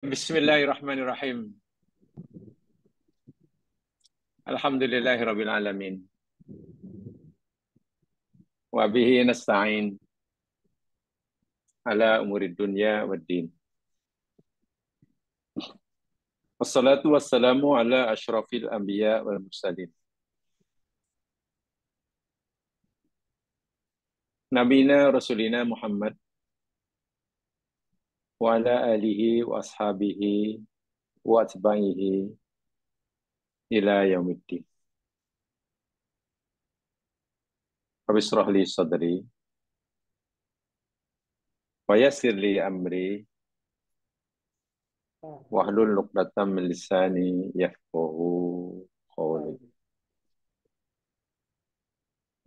Bismillahirrahmanirrahim. Alhamdulillahirabbil alamin. Wa bihi nasta'in ala umurid dunya waddin. Wassalatu wassalamu ala asyrafil anbiya wal mursalin. Nabina Rasulina Muhammad wa ala alihi wa ashabihi wa atba'ihi ila yaumiddin. Rabbi shrah li sadri wa yassir li amri wahlul 'uqdatam min lisani yafqahu qawli.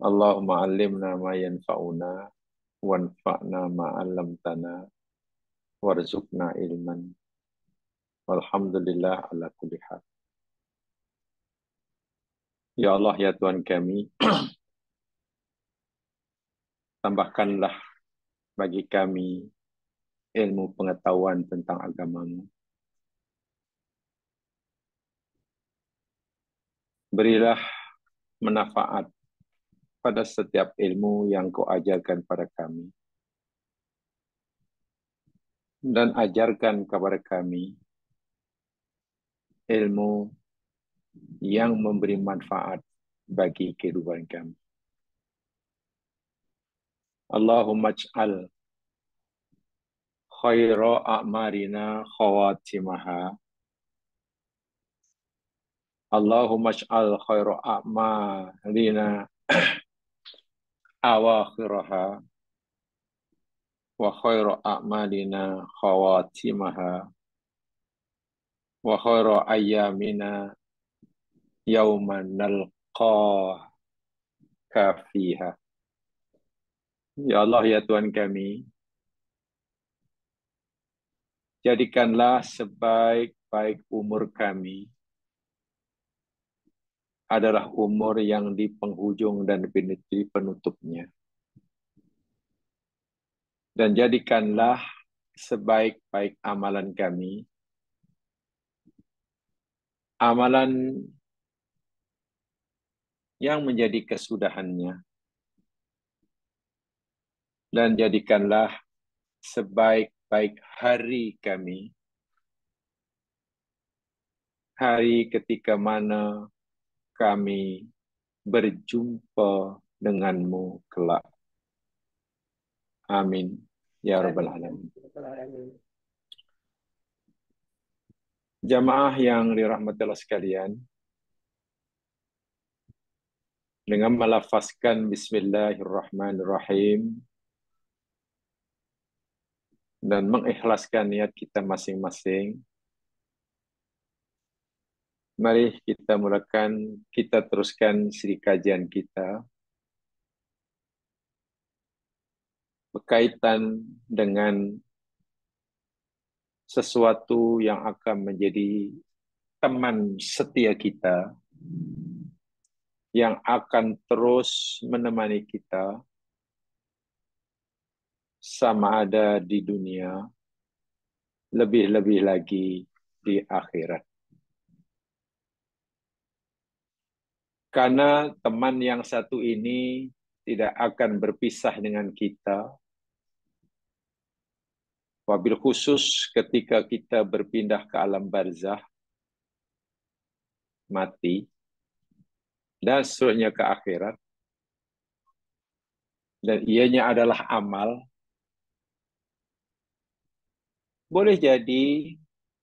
Allahumma 'allimna ma yanfa'una wanfa'na ma 'allamtana warzuqna ilman. Walhamdulillah ala kulli hal. Ya Allah, ya Tuhan kami, tambahkanlah bagi kami ilmu pengetahuan tentang agama-Mu. Berilah manfaat pada setiap ilmu yang Kau ajarkan pada kami. Dan ajarkan kepada kami ilmu yang memberi manfaat bagi kehidupan kami. Allahumma ij'al khaira a'marina khawatimaha. Allahumma ij'al khaira a'malina awakhiraha wa khairu a'malina khawatimaha wa khairu ayyamina yauman nalqaka fiha. Ya Allah, ya Tuhan kami, jadikanlah sebaik-baik umur kami adalah umur yang di penghujung dan di penutupnya. Dan jadikanlah sebaik-baik amalan kami amalan yang menjadi kesudahannya. Dan jadikanlah sebaik-baik hari kami, hari ketika mana kami berjumpa denganmu kelak. Amin. Ya Rabbal Alamin. Jamaah yang dirahmati Allah sekalian, dengan melafazkan Bismillahirrahmanirrahim dan mengikhlaskan niat kita masing-masing, mari kita teruskan siri kajian kita berkaitan dengan sesuatu yang akan menjadi teman setia kita, yang akan terus menemani kita sama ada di dunia, lebih-lebih lagi di akhirat. Karena teman yang satu ini tidak akan berpisah dengan kita, wabil khusus ketika kita berpindah ke alam barzah, mati, dan seterusnya ke akhirat. Dan ianya adalah amal. Boleh jadi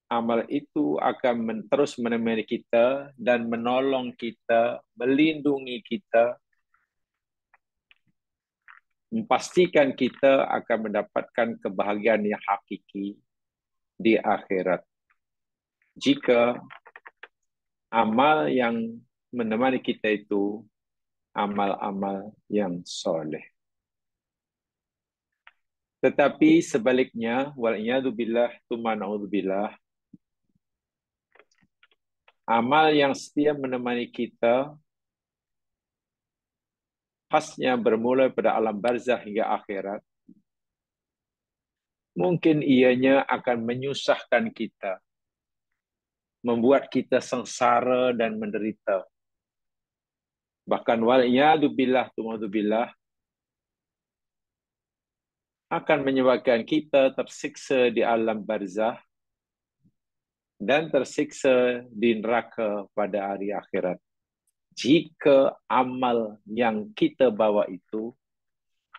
amal itu akan terus menemani kita dan menolong kita, melindungi kita, memastikan kita akan mendapatkan kebahagiaan yang hakiki di akhirat. Jika amal yang menemani kita itu amal-amal yang soleh. Tetapi sebaliknya, wal'iyadzubillah, tsumma na'udzubillah, amal yang setia menemani kita, khasnya bermula pada alam barzah hingga akhirat, Mungkin ianya akan menyusahkan kita, membuat kita sengsara dan menderita. Bahkan wal'iyadzubillah, tumadzubillah, akan menyebabkan kita tersiksa di alam barzah dan tersiksa di neraka pada hari akhirat. Jika amal yang kita bawa itu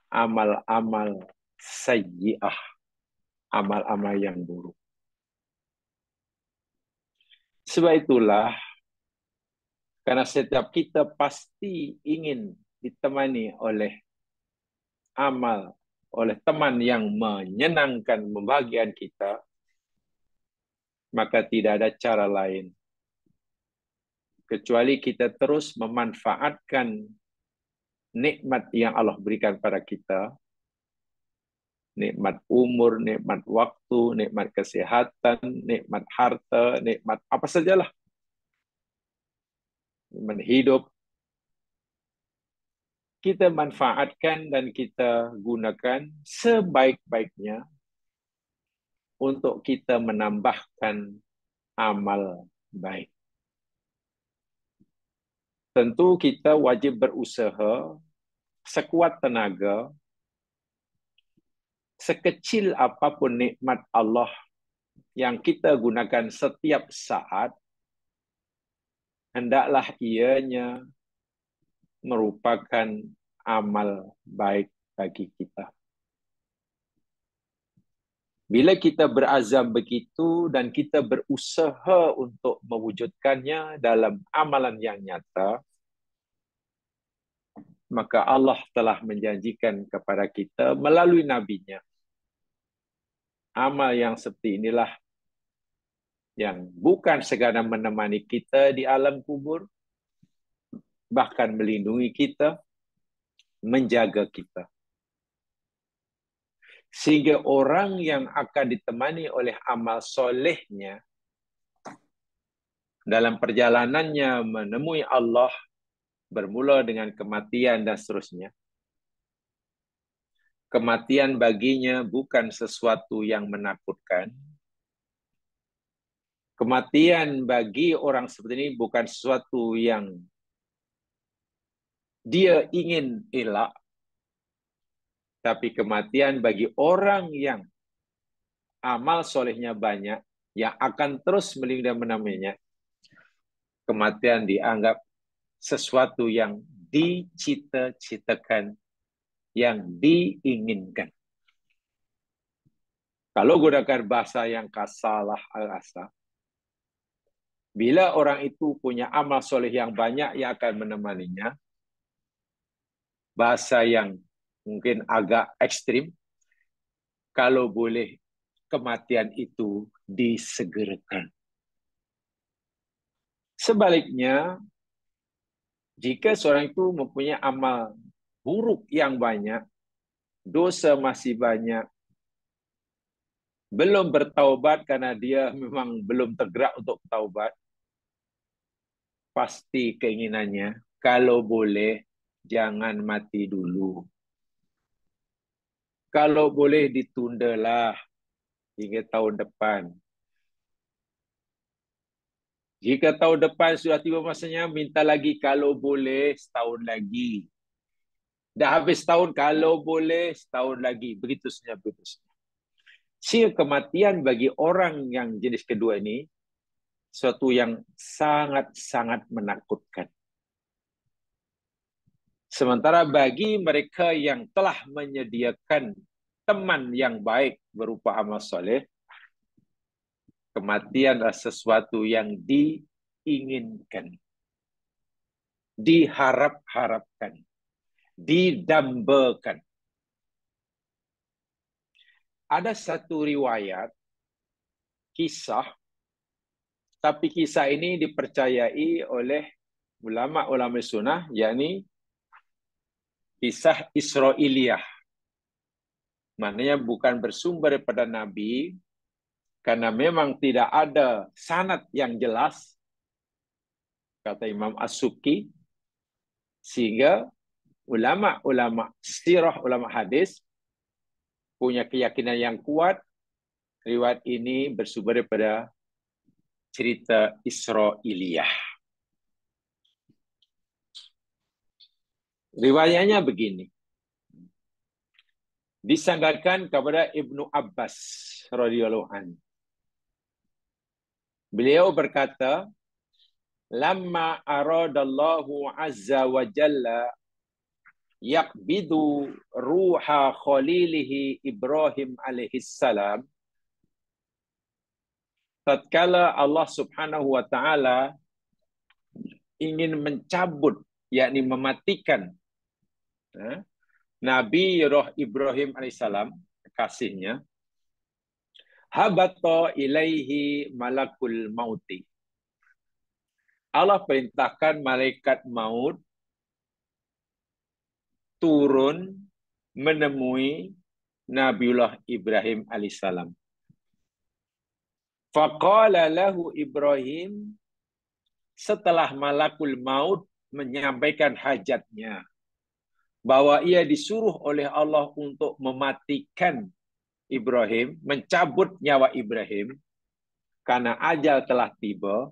amal-amal sayyi'ah, amal-amal yang buruk. Sebab itulah, karena setiap kita pasti ingin ditemani oleh amal, oleh teman yang menyenangkan, membahagiakan kita, maka tidak ada cara lain kecuali kita terus memanfaatkan nikmat yang Allah berikan pada kita, nikmat umur, nikmat waktu, nikmat kesehatan, nikmat harta, nikmat apa sajalah, nikmat hidup, kita manfaatkan dan kita gunakan sebaik-baiknya untuk kita menambahkan amal baik. Tentu kita wajib berusaha sekuat tenaga, sekecil apapun nikmat Allah yang kita gunakan setiap saat, hendaklah ianya merupakan amal baik bagi kita. Bila kita berazam begitu dan kita berusaha untuk mewujudkannya dalam amalan yang nyata, maka Allah telah menjanjikan kepada kita melalui nabinya. Amal yang seperti inilah yang bukan sekadar menemani kita di alam kubur, bahkan melindungi kita, menjaga kita. Sehingga orang yang akan ditemani oleh amal solehnya dalam perjalanannya menemui Allah, bermula dengan kematian dan seterusnya. Kematian baginya bukan sesuatu yang menakutkan. Kematian bagi orang seperti ini bukan sesuatu yang dia ingin elak, tapi kematian bagi orang yang amal solehnya banyak, yang akan terus melindungi dan menemaninya, kematian dianggap sesuatu yang dicita-citakan, yang diinginkan. Kalau gunakan bahasa yang kasalah al-asa, bila orang itu punya amal soleh yang banyak yang akan menemaninya, bahasa yang mungkin agak ekstrim, kalau boleh kematian itu disegerakan. Sebaliknya, jika seorang itu mempunyai amal buruk yang banyak, dosa masih banyak, belum bertaubat karena dia memang belum tergerak untuk bertaubat, pasti keinginannya, kalau boleh, jangan mati dulu. Kalau boleh ditundalah hingga tahun depan. Jika tahun depan sudah tiba masanya, minta lagi kalau boleh setahun lagi. Dah habis tahun, kalau boleh setahun lagi. Begitu saja, begitu saja. Sehingga kematian bagi orang yang jenis kedua ini, suatu yang sangat-sangat menakutkan. Sementara bagi mereka yang telah menyediakan teman yang baik berupa amal soleh, kematian adalah sesuatu yang diinginkan, diharap-harapkan, didambakan. Ada satu riwayat, kisah, tapi kisah ini dipercayai oleh ulama-ulama sunnah, yakni kisah Israiliyah. Maknanya bukan bersumber daripada Nabi, karena memang tidak ada sanad yang jelas, kata Imam As-Suki, sehingga ulama-ulama sirah, ulama hadis, punya keyakinan yang kuat. Riwayat ini bersumber daripada cerita Israiliyah. Riwayatnya begini. Disandarkan kepada Ibnu Abbas radhiyallahu anhu. Beliau berkata, "Lamma aradallahu azza wa jalla yaqbidu ruha khalilihi Ibrahim alaihi salam." Tatkala Allah Subhanahu wa taala ingin mencabut, yakni mematikan Nabi Roh Ibrahim alaihissalam, kasihnya, habata ilaihi malakul mauti. Allah perintahkan malaikat maut turun menemui Nabiullah Ibrahim alaihissalam. Faqala lahu Ibrahim, setelah malakul maut menyampaikan hajatnya, bahwa ia disuruh oleh Allah untuk mematikan Ibrahim, mencabut nyawa Ibrahim, karena ajal telah tiba.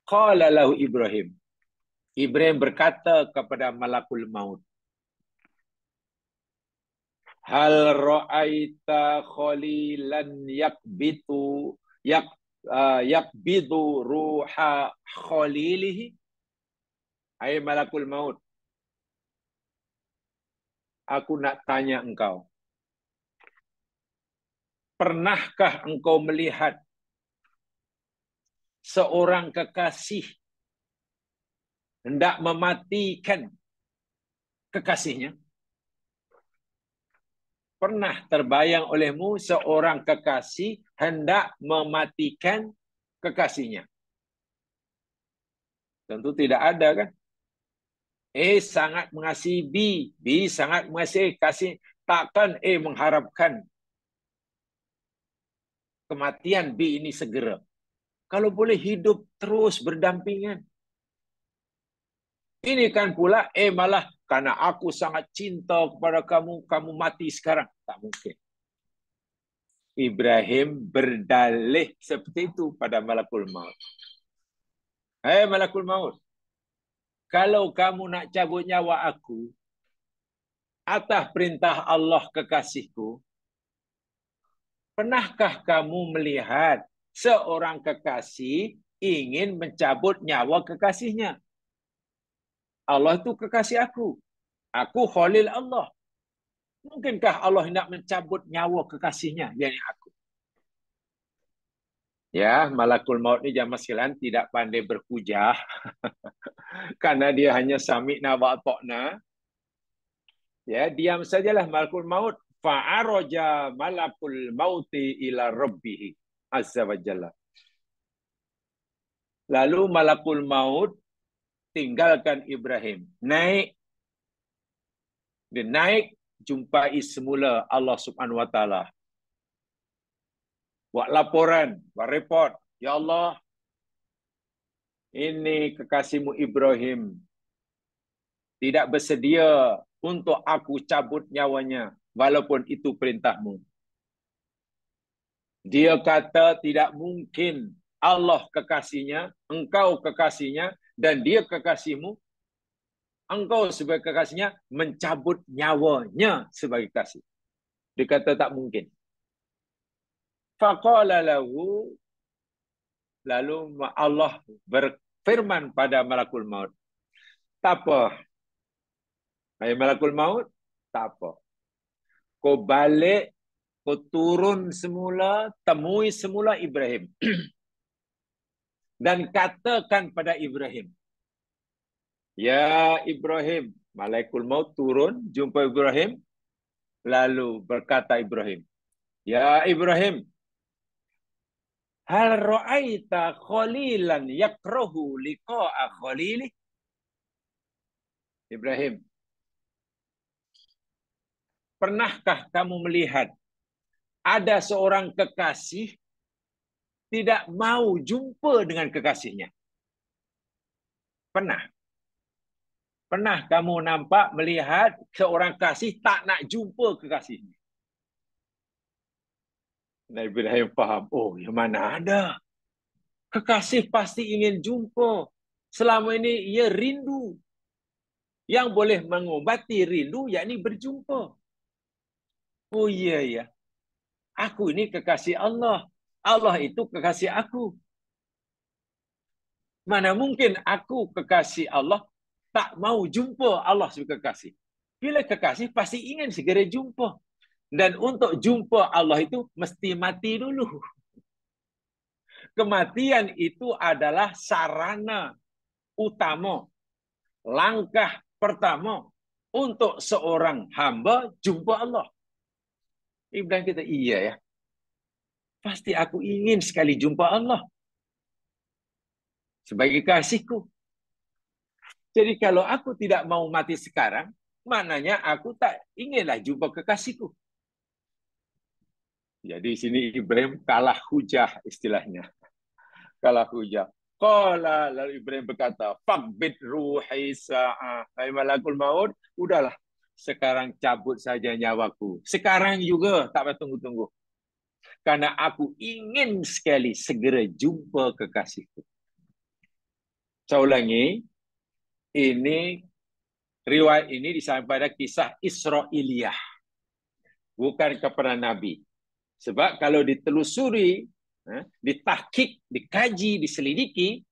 Qala lahu Ibrahim. Ibrahim berkata kepada malakul maut, hal ra'aita khalilan yakbidu ruha khalilihi? Hai malakul maut, aku nak tanya engkau. Pernahkah engkau melihat seorang kekasih hendak mematikan kekasihnya? Pernah terbayang olehmu seorang kekasih hendak mematikan kekasihnya? Tentu tidak ada, kan? A sangat mengasihi B, B sangat mengasihi kasih. Takkan A mengharapkan kematian B ini segera. Kalau boleh hidup terus berdampingan. Ini kan pula malah karena aku sangat cinta kepada kamu, kamu mati sekarang. Tak mungkin. Ibrahim berdalih seperti itu pada malakul maut. Hai malakul maut, kalau kamu nak cabut nyawa aku atas perintah Allah kekasihku, pernahkah kamu melihat seorang kekasih ingin mencabut nyawa kekasihnya? Allah itu kekasih aku. Aku khalil Allah. Mungkinkah Allah hendak mencabut nyawa kekasihnya, yakni aku? Ya, malakul maut ni jamaah sekalian tidak pandai berhujah. Karena dia hanya sami'na wa ata'na. Ya, diam sajalah malakul maut. Fa'araja malakul mauti ila rabbihi azza wa jalla. Lalu malakul maut tinggalkan Ibrahim. Naik. Dia naik jumpai semula Allah Subhanahu wa taala. Buat laporan, buat report. Ya Allah, ini kekasihmu Ibrahim tidak bersedia untuk aku cabut nyawanya, walaupun itu perintahmu. Dia kata tidak mungkin Allah kekasihnya, engkau kekasihnya, dan dia kekasihmu, engkau sebagai kekasihnya mencabut nyawanya sebagai kasih. Dia kata tak mungkin. Faqala lahu, lalu Allah berfirman pada malakul maut, tak apa, hai malakul maut, tak apa. Kau balik, kau turun semula, temui semula Ibrahim. Dan katakan pada Ibrahim, ya Ibrahim, malakul maut turun, jumpa Ibrahim, lalu berkata Ibrahim, ya Ibrahim, hal ra'aita khalilan yakrahu liqa'a khalili? Ibrahim, pernahkah kamu melihat ada seorang kekasih tidak mau jumpa dengan kekasihnya? Pernah? Pernah kamu nampak, melihat seorang kasih tak nak jumpa kekasihnya? Nabi Ibrahim faham, oh yang mana ada. Kekasih pasti ingin jumpa. Selama ini ia rindu. Yang boleh mengobati rindu, yakni berjumpa. Oh iya, ya. Aku ini kekasih Allah. Allah itu kekasih aku. Mana mungkin aku kekasih Allah tak mau jumpa Allah sebagai kekasih. Bila kekasih pasti ingin segera jumpa. Dan untuk jumpa Allah itu mesti mati dulu. Kematian itu adalah sarana utama, langkah pertama untuk seorang hamba jumpa Allah. Ibrahim kata, iya ya. Pasti aku ingin sekali jumpa Allah sebagai kasihku. Jadi kalau aku tidak mau mati sekarang, maknanya aku tak inginlah jumpa kekasihku. Jadi sini Ibrahim kalah hujah istilahnya. Kalah hujah. Qala, lalu Ibrahim berkata, faqbid ruhi sa'ah. Hai malakul maut, udahlah. Sekarang cabut saja nyawaku. Sekarang juga, tak payah tunggu-tunggu. Karena aku ingin sekali segera jumpa kekasihku. Saya ulangi, ini riwayat ini disampaikan pada kisah Israiliyah. Bukan kepada Nabi. Sebab kalau ditelusuri, ditahkik, dikaji, diselidiki,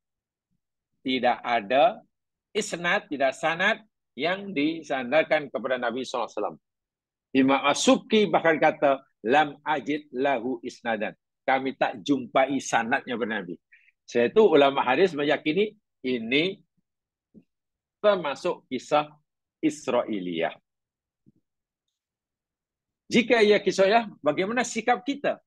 tidak ada isnad, tidak sanad yang disandarkan kepada Nabi SAW. Imam As-Subki bahkan kata, lam ajid lahu isnadan. Kami tak jumpai sanadnya kepada Nabi. Saya itu ulama hadis meyakini ini termasuk kisah Israiliyah. Jika ia kisah, bagaimana sikap kita?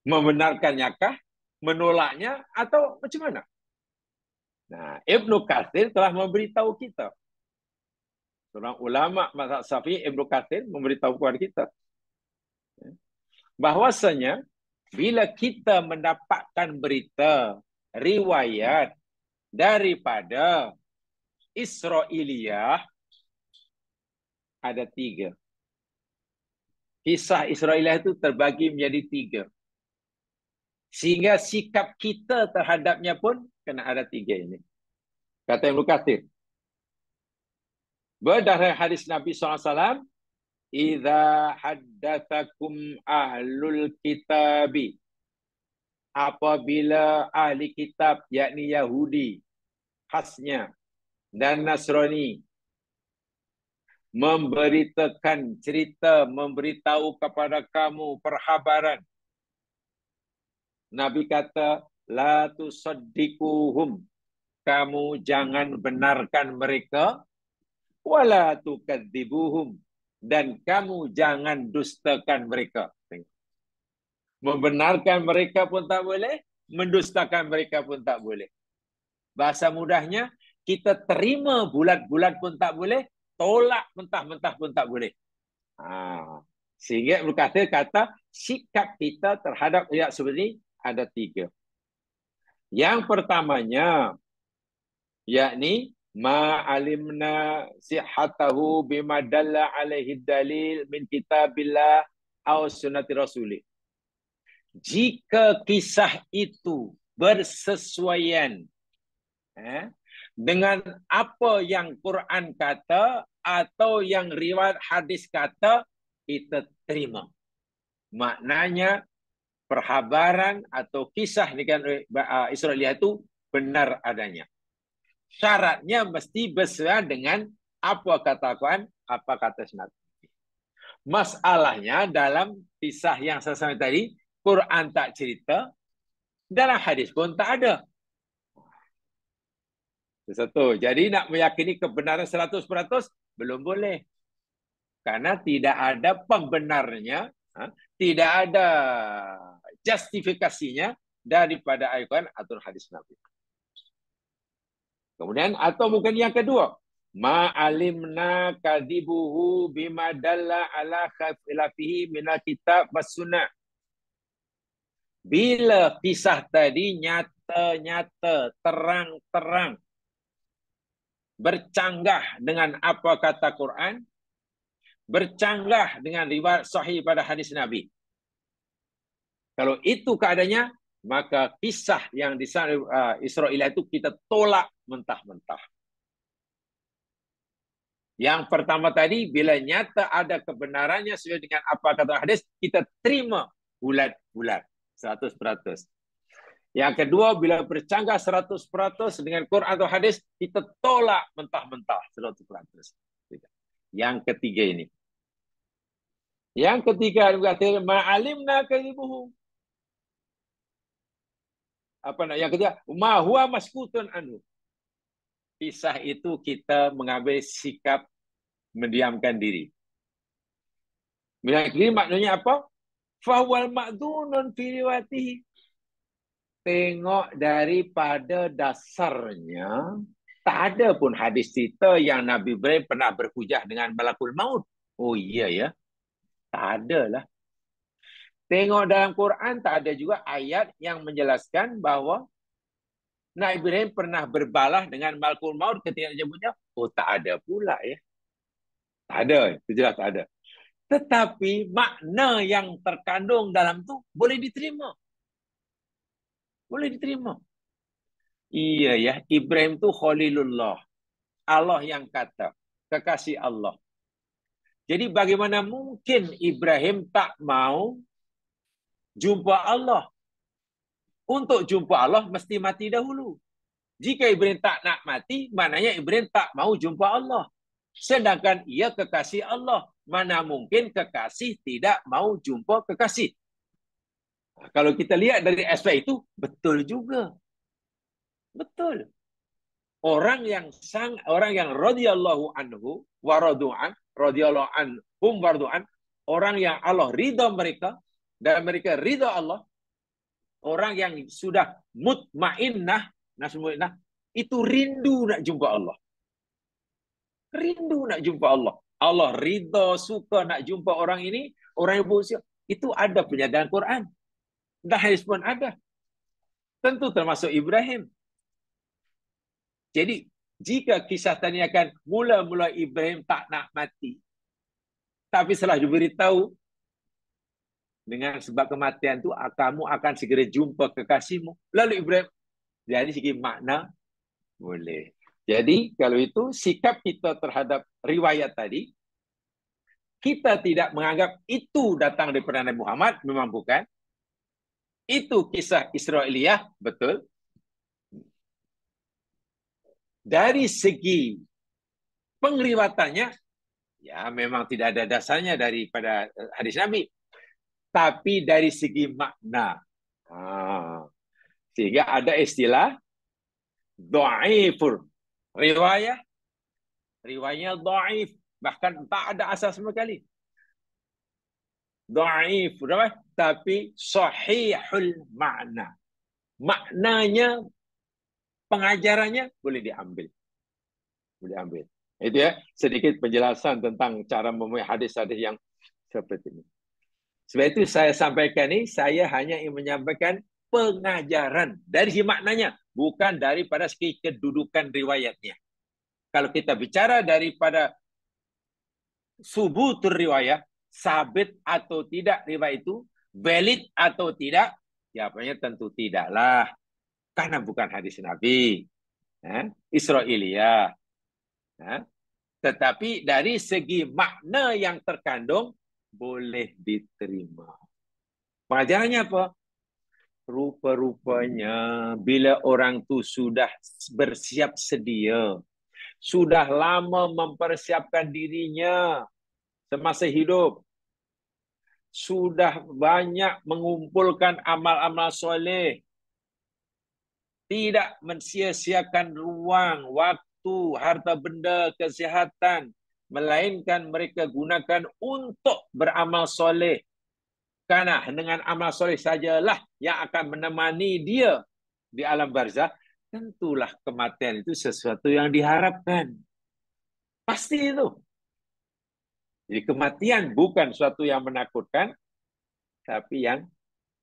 Membenarkannya kah? Menolaknya? Atau macam mana? Nah, Ibnu Katsir telah memberitahu kita. Seorang ulama mazhab Syafi'i, Ibnu Katsir, memberitahu kepada kita bahwasanya bila kita mendapatkan berita, riwayat daripada Israiliyah, ada 3. Kisah Israiliyah itu terbagi menjadi 3. Sehingga sikap kita terhadapnya pun kena ada 3 ini. Kata Ibnu Katsir, berdasar hadis Nabi SAW, idza haddatsakum ahlul kitabi, apabila ahli kitab, yakni Yahudi khasnya dan Nasrani, memberitakan cerita, memberitahu kepada kamu perhabaran, Nabi kata, la tusaddiquhum, kamu jangan benarkan mereka, wala tukadzibuhum, dan kamu jangan dustakan mereka. Membenarkan mereka pun tak boleh, mendustakan mereka pun tak boleh. Bahasa mudahnya, kita terima bulat-bulat pun tak boleh, tolak mentah-mentah pun tak boleh. Sehingga Ibnu Katsir kata, sikap kita terhadap ayat seperti ini ada 3. Yang pertamanya, yakni ma'alimna sihatahu bima dalla alaihi dalil min kitabillah aw sunnati rasulih. Jika kisah itu bersesuaian dengan apa yang Quran kata atau yang riwayat hadis kata, kita terima. Maknanya perhabaran atau kisah dengan Israiliyah itu benar adanya. Syaratnya mesti bersesuaian dengan apa kata Quran, apa kata sunnah. Masalahnya dalam kisah yang saya sampaikan tadi, Quran tak cerita, dalam hadis pun tak ada. Satu. Jadi nak meyakini kebenaran 100% belum boleh. Karena tidak ada pembenarnya, tidak ada justifikasinya daripada ayat atau hadis Nabi. Kemudian, atau mungkin yang kedua, ma'alimna kadibuhu bima dalla ala khilafihi minal kitab was sunnah. Bila kisah tadi nyata-nyata, terang-terang, bercanggah dengan apa kata Quran, bercanggah dengan riwayat sahih pada hadis Nabi. Kalau itu keadaannya, maka kisah yang di sana Israiliyah itu kita tolak mentah-mentah. Yang pertama tadi, bila nyata ada kebenarannya sesuai dengan apa kata hadis, kita terima bulat-bulat 100%. Yang kedua, bila bercanggah 100% dengan Quran atau hadis, kita tolak mentah-mentah 100%. Yang ketiga ini. Yang ketiga, ma'alimna kadhibuhu. Apa nak? Yang ketiga, ma huwa maskutun anhu. Kisah itu kita mengambil sikap mendiamkan diri. Mendiamkan diri maknanya apa? Fahwal ma'dunun fi riwayatihi. Tengok daripada dasarnya, tak ada pun hadis cerita yang Nabi Ibrahim pernah berhujah dengan malakul maut. Oh iya ya, tak ada lah. Tengok dalam Quran, tak ada juga ayat yang menjelaskan bahawa Nabi Ibrahim pernah berbalah dengan malakul maut ketika jemputnya. Oh tak ada pula ya. Tak ada, itu jelas tak ada. Tetapi makna yang terkandung dalam tu boleh diterima. Boleh diterima. Iya ya, Ibrahim tu Khalilullah. Allah yang kata, kekasih Allah. Jadi bagaimana mungkin Ibrahim tak mau jumpa Allah? Untuk jumpa Allah mesti mati dahulu. Jika Ibrahim tak nak mati, maknanya Ibrahim tak mau jumpa Allah. Sedangkan ia kekasih Allah. Mana mungkin kekasih tidak mau jumpa kekasih? Kalau kita lihat dari aspek itu, betul juga. Betul. Orang yang radhiyallahu anhu wa radu'an, radhiyallahu anhum wa radu'an, orang yang Allah ridha mereka dan mereka ridha Allah, orang yang sudah mutmainnah, nasmainnah, itu rindu nak jumpa Allah. Rindu nak jumpa Allah. Allah ridha, suka nak jumpa orang ini, orang yang berusia. Itu ada penyataan Quran. Dan hadis pun ada. Tentu termasuk Ibrahim. Jadi, jika kisah tanyakan mula-mula Ibrahim tak nak mati, tapi setelah diberitahu dengan sebab kematian itu kamu akan segera jumpa kekasihmu. Lalu Ibrahim, jadi segi makna boleh. Jadi kalau itu sikap kita terhadap riwayat tadi, kita tidak menganggap itu datang daripada Nabi Muhammad, memang bukan. Itu kisah Israiliyah, betul. Dari segi pengriwatannya, ya memang tidak ada dasarnya daripada hadis Nabi. Tapi dari segi makna. Sehingga ada istilah dhaiful. Riwayatnya dhaif. Bahkan tak ada asas sama sekali. Dhaif. Tapi sahihul makna. Maknanya, pengajarannya boleh diambil. Boleh ambil. Itu ya, sedikit penjelasan tentang cara memahami hadis-hadis yang seperti ini. Sebab itu saya sampaikan ini, saya hanya ingin menyampaikan pengajaran dari si maknanya, bukan daripada segi kedudukan riwayatnya. Kalau kita bicara daripada subutur riwayat, sabit atau tidak riwayat itu, valid atau tidak, jawabannya tentu tidaklah. Karena bukan hadis Nabi. Israiliyah. Tetapi dari segi makna yang terkandung, boleh diterima. Pengajarannya apa? Rupa-rupanya bila orang tu sudah bersiap sedia, sudah lama mempersiapkan dirinya semasa hidup, sudah banyak mengumpulkan amal-amal soleh, tidak mensia-siakan ruang, waktu, harta benda, kesihatan, melainkan mereka gunakan untuk beramal soleh. Karena dengan amal soleh sajalah yang akan menemani dia di alam barzah, tentulah kematian itu sesuatu yang diharapkan. Pasti itu. Jadi kematian bukan sesuatu yang menakutkan, tapi yang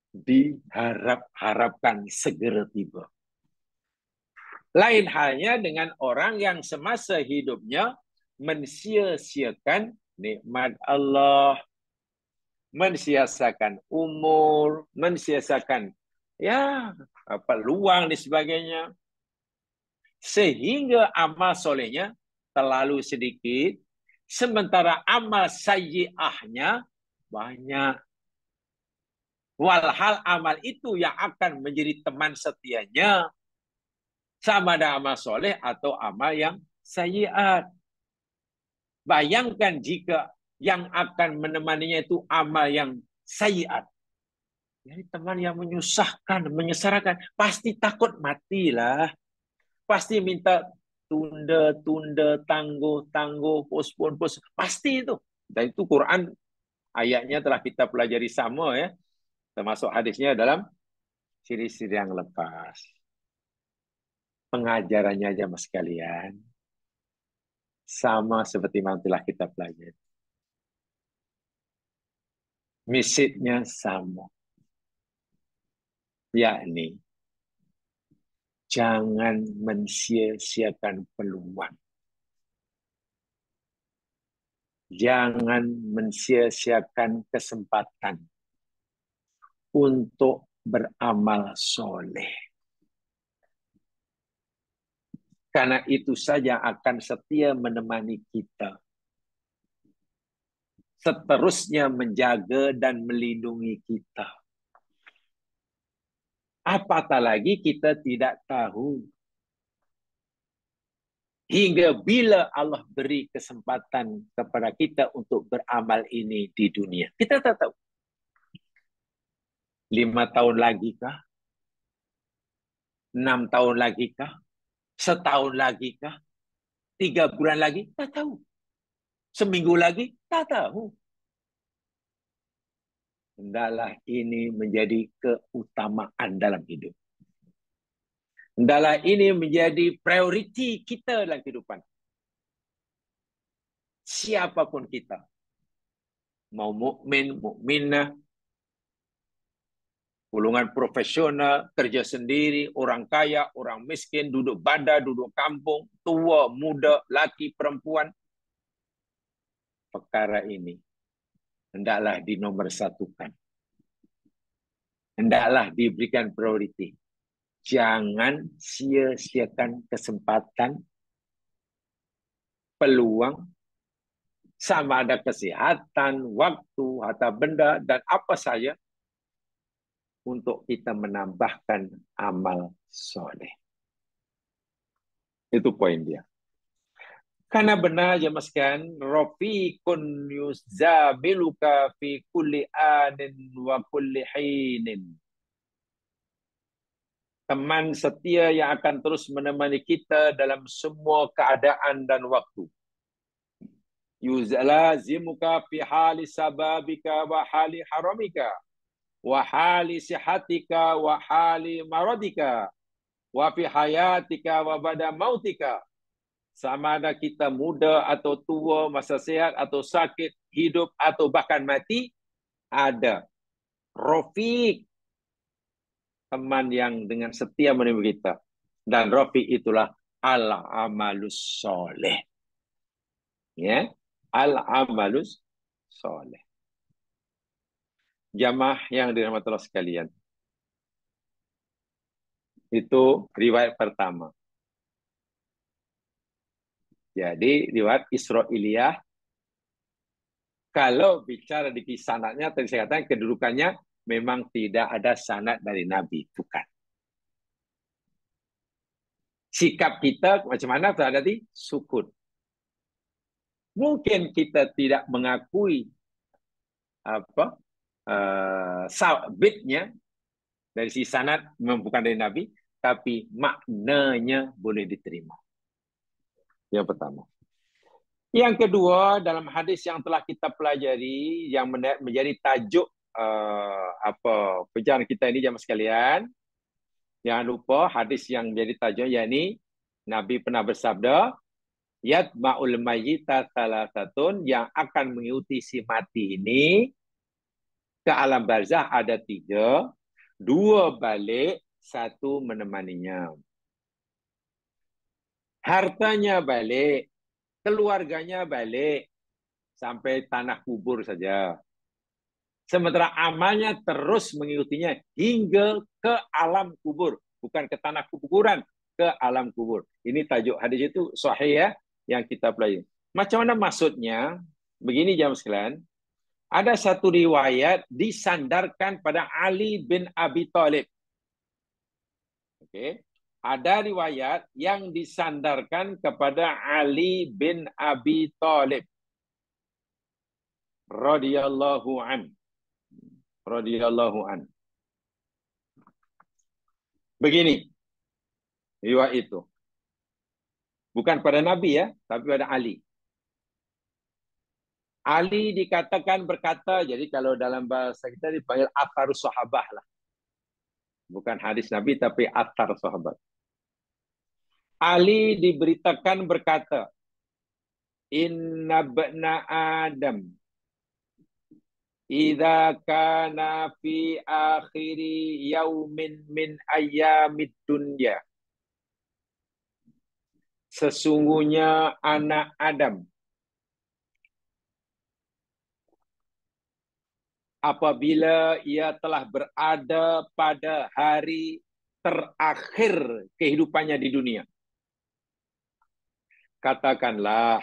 diharap-harapkan segera tiba. Lain halnya dengan orang yang semasa hidupnya mensia-siakan nikmat Allah, mensia-siakan umur, mensia-siakan ya peluang dan sebagainya. Sehingga amal solehnya terlalu sedikit, sementara amal sayyi'ahnya banyak. Walhal amal itu yang akan menjadi teman setianya, sama ada amal soleh atau amal yang sayyi'at. Bayangkan jika yang akan menemaninya itu amal yang sayyi'at. Jadi teman yang menyusahkan, menyengsarakan, pasti takut matilah. Pasti minta tunda, tangguh, postpone. Pasti itu. Dan itu Quran ayatnya telah kita pelajari sama ya. Termasuk hadisnya dalam siri-siri yang lepas. Pengajarannya aja mas sekalian. Sama seperti yang telah kita pelajari. Misinya sama. Yakni, jangan mensia-siakan peluang. Jangan mensia-siakan kesempatan untuk beramal soleh. Karena itu saja akan setia menemani kita. Seterusnya menjaga dan melindungi kita. Apatah lagi kita tidak tahu. Hingga bila Allah beri kesempatan kepada kita untuk beramal ini di dunia. Kita tak tahu. 5 tahun lagi kah? 6 tahun lagi kah? Setahun lagi kah? 3 bulan lagi? Tak tahu. Seminggu lagi? Tak tahu. Hendaklah ini menjadi keutamaan dalam hidup. Hendaklah ini menjadi prioriti kita dalam kehidupan. Siapapun kita. Mau mukmin, mukminah, golongan profesional, kerja sendiri, orang kaya, orang miskin, duduk bandar, duduk kampung, tua, muda, laki, perempuan. Perkara ini hendaklah dinomorsatukan. Hendaklah diberikan prioriti. Jangan sia-siakan kesempatan, peluang, sama ada kesehatan, waktu, harta benda, dan apa saja untuk kita menambahkan amal soleh. Itu poin dia. Karena benar ya mas kan, rafiqun yuzamiluka fi kulli anin wa kulli hinin. Teman setia yang akan terus menemani kita dalam semua keadaan dan waktu. Yuzlazimuka fi hali sababika wa hali haramika wa hali sihatika wa hali maradika wa fi hayatika wa ba'da mautika. Sama ada kita muda atau tua, masa sehat atau sakit, hidup atau bahkan mati, ada Rafiq, teman yang dengan setia menemani kita. Dan Rafiq itulah al-amalus soleh. Ya, al-amalus soleh. Jamaah yang dirahmati Allah sekalian. Itu riwayat pertama. Jadi riwayat Israiliyah, kalau bicara di sanadnya, tadi saya katakan kedudukannya memang tidak ada sanad dari Nabi, bukan. Sikap kita macam mana terhadap sukun. Mungkin kita tidak mengakui apa sabitnya dari si sanad memang bukan dari Nabi, tapi maknanya boleh diterima. Yang pertama. Yang kedua, dalam hadis yang telah kita pelajari, yang menjadi tajuk perbincangan kita ini jemaah sekalian, jangan lupa hadis yang menjadi tajuk, yakni Nabi pernah bersabda, yatba'ul mayyita thalathatun, yang akan mengikuti si mati ini ke alam barzah ada 3, 2 balik, 1 menemaninya. Hartanya balik, keluarganya balik, sampai tanah kubur saja. Sementara amalnya terus mengikutinya hingga ke alam kubur. Bukan ke tanah kuburan, ke alam kubur. Ini tajuk hadis itu sahih ya, yang kita pelajari. Macam mana maksudnya? Begini jamaah sekalian. Ada satu riwayat disandarkan pada Ali bin Abi Thalib. Oke. Ada riwayat yang disandarkan kepada Ali bin Abi Thalib radhiyallahu an. Radhiyallahu an. Begini riwayat itu. Bukan pada Nabi ya, tapi pada Ali. Ali dikatakan berkata, jadi kalau dalam bahasa kita dipanggil atharus sahabah lah. Bukan hadis Nabi, tapi athar sahabat. Ali diberitakan berkata, Inna bna Adam, idza kana fi akhiri yaumin min ayyamid dunya. Sesungguhnya anak Adam apabila ia telah berada pada hari terakhir kehidupannya di dunia. Katakanlah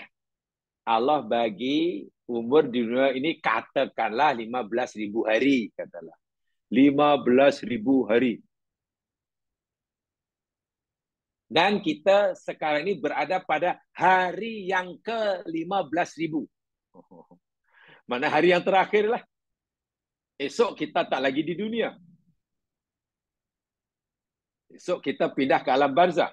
Allah bagi umur di dunia ini katakanlah 15.000 hari. Katalah 15.000 hari. Dan kita sekarang ini berada pada hari yang ke-15.000. Mana hari yang terakhir lah. Esok kita tak lagi di dunia. Esok kita pindah ke alam barzah.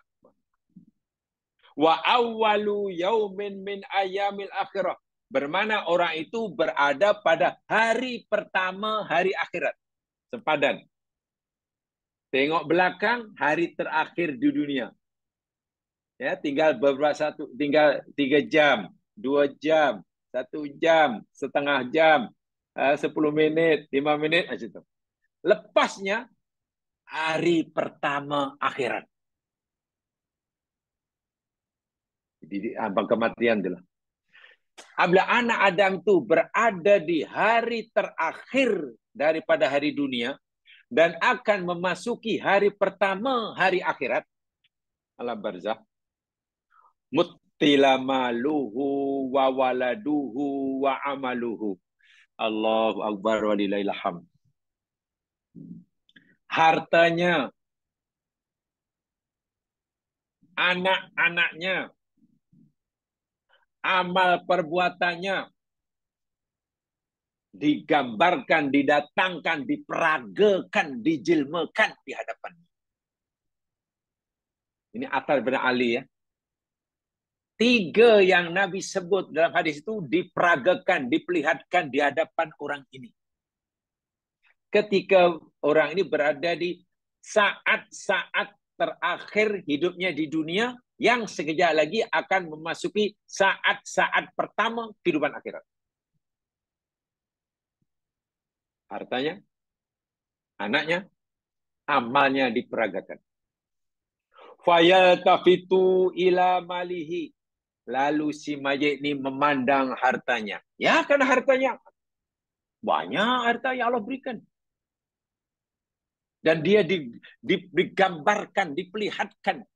Wa awwalu yaumin min ayyamil akhirah. Bermana orang itu berada pada hari pertama hari akhirat. Sepadan. Tengok belakang hari terakhir di dunia. Ya, tinggal tinggal 3 jam, 2 jam, 1 jam, setengah jam, 10 menit, 5 menit macam itu. Lepasnya hari pertama akhirat. Jadi abang kematian itulah. Apabila anak Adam itu berada di hari terakhir daripada hari dunia dan akan memasuki hari pertama hari akhirat, alam barzah, muttila maluhu wa waladuhu wa amaluhu. Allahu akbar walillahil hamd. Hartanya, anak-anaknya, amal perbuatannya digambarkan, didatangkan, diperagakan, dijilmakan di hadapannya. Ini atar benar Ali ya. 3 yang Nabi sebut dalam hadis itu diperagakan, diperlihatkan di hadapan orang ini. Ketika orang ini berada di saat-saat terakhir hidupnya di dunia, yang sekejap lagi akan memasuki saat-saat pertama kehidupan akhirat. Hartanya, anaknya, amalnya diperagakan. Fayaltafitu ila malihi. Lalu si mayit ini memandang hartanya. Ya, karena hartanya banyak harta yang Allah berikan. Dan dia digambarkan, diperlihatkan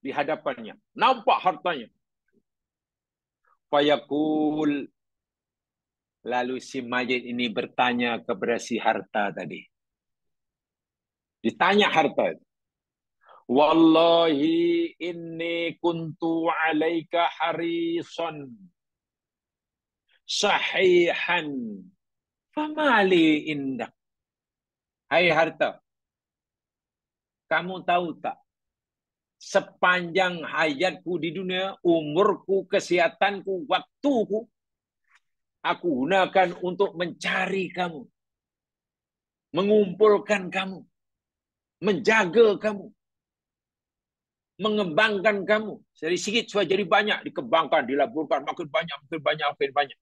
di hadapannya. Nampak hartanya. Fayaqul. Lalu si mayit ini bertanya kepada si harta tadi. Ditanya harta. Wallahi inni kuntu alaika harisan sahihan famali indak. Hai harta, kamu tahu tak? Sepanjang hayatku di dunia, umurku, kesehatanku, waktuku, aku gunakan untuk mencari kamu, mengumpulkan kamu, menjaga kamu, mengembangkan kamu. Dari sedikit supaya jadi banyak, dikembangkan, dilaburkan, makin banyak, makin banyak, makin banyak.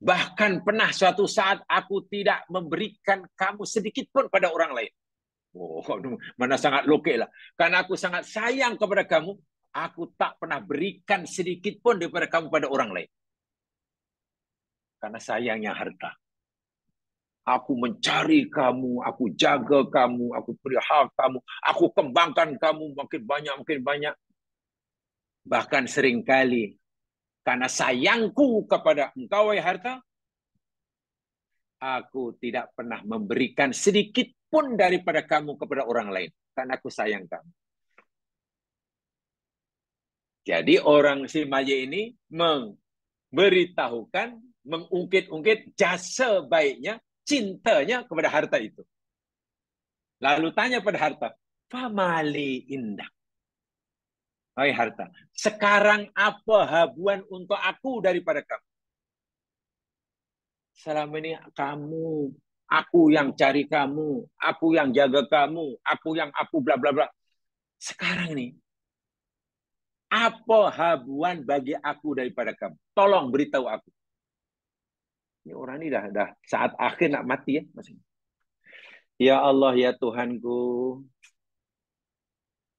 Bahkan pernah suatu saat aku tidak memberikan kamu sedikit pun pada orang lain. Oh, mana sangat lokek lah. Karena aku sangat sayang kepada kamu, aku tak pernah berikan sedikit pun daripada kamu pada orang lain. Karena sayangnya harta. Aku mencari kamu, aku jaga kamu, aku pelihara kamu, aku kembangkan kamu makin banyak, makin banyak. Bahkan seringkali karena sayangku kepada engkau, wahai harta, aku tidak pernah memberikan sedikit pun daripada kamu kepada orang lain. Karena aku sayang kamu. Jadi orang si Maya ini memberitahukan, mengungkit-ungkit jasa baiknya, cintanya kepada harta itu. Lalu tanya pada harta, famali indah. Hai harta, sekarang apa habuan untuk aku daripada kamu? Selama ini aku yang cari kamu, aku yang jaga kamu, aku bla bla bla. Sekarang nih, apa habuan bagi aku daripada kamu? Tolong beritahu aku. Ini orang ini dah saat akhir nak mati ya, maksudnya. Ya Allah, ya Tuhanku.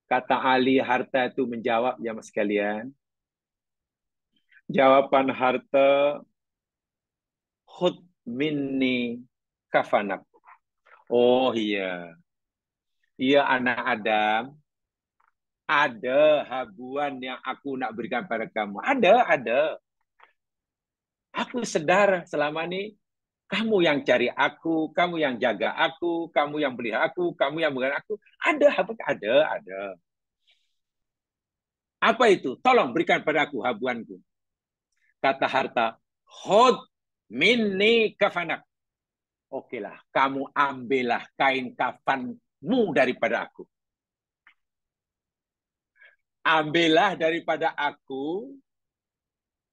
Kata Ali harta itu menjawab ya mas sekalian. Jawaban harta, khud minni kafanak. Oh iya. Iya anak Adam. Ada habuan yang aku nak berikan pada kamu. Ada. Aku sedar selama ini kamu yang cari aku, kamu yang jaga aku, kamu yang beli aku, kamu yang berikan aku. Ada habuan, ada. Apa itu? Tolong berikan pada aku habuanku. Kata harta, khud minni kafanak. Okelah, kamu ambillah kain kafanmu daripada aku. Ambillah daripada aku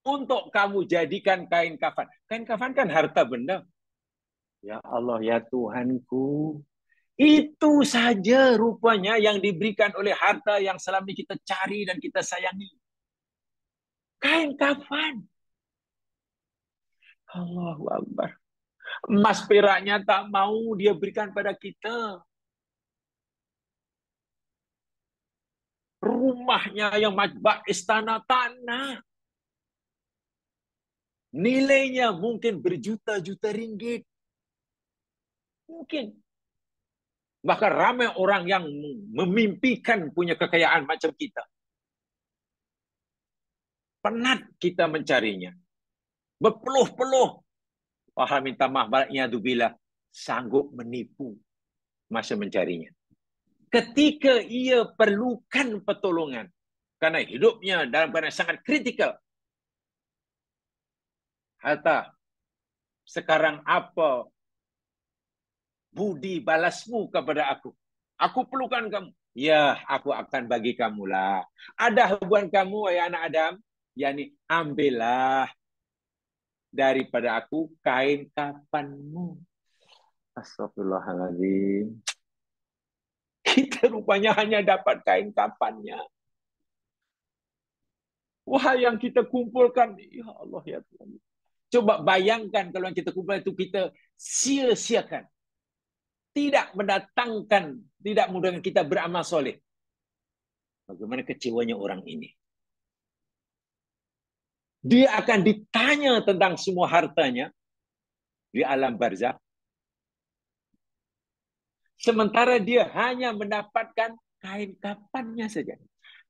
untuk kamu jadikan kain kafan. Kain kafan kan harta benda. Ya Allah, ya Tuhanku. Itu saja rupanya yang diberikan oleh harta yang selama ini kita cari dan kita sayangi. Kain kafan. Allahu Akbar. Emas peraknya tak mau dia berikan pada kita. Rumahnya yang majbak istana tanah. Nilainya mungkin berjuta-juta ringgit. Mungkin. Bahkan ramai orang yang memimpikan punya kekayaan macam kita. Penat kita mencarinya. Berpeluh-peluh. Wahai minta maaf, bila sanggup menipu masa mencarinya. Ketika ia perlukan pertolongan, karena hidupnya dalam keadaan sangat kritikal. Harta, sekarang apa budi balasmu kepada aku? Aku perlukan kamu. Ya, aku akan bagi kamulah. Ada hubungan kamu, ya anak Adam. Yani, ambillah daripada aku kain kafanmu. Astagfirullahaladzim. Kita rupanya hanya dapat kain kafannya. Wah, yang kita kumpulkan. Ya Allah, ya Tuhan. Coba bayangkan kalau yang kita kumpulkan itu kita sia-siakan. Tidak mendatangkan, tidak mudahkan kita beramal soleh. Bagaimana kecewanya orang ini. Dia akan ditanya tentang semua hartanya di alam barzakh. Sementara dia hanya mendapatkan kain kafannya saja.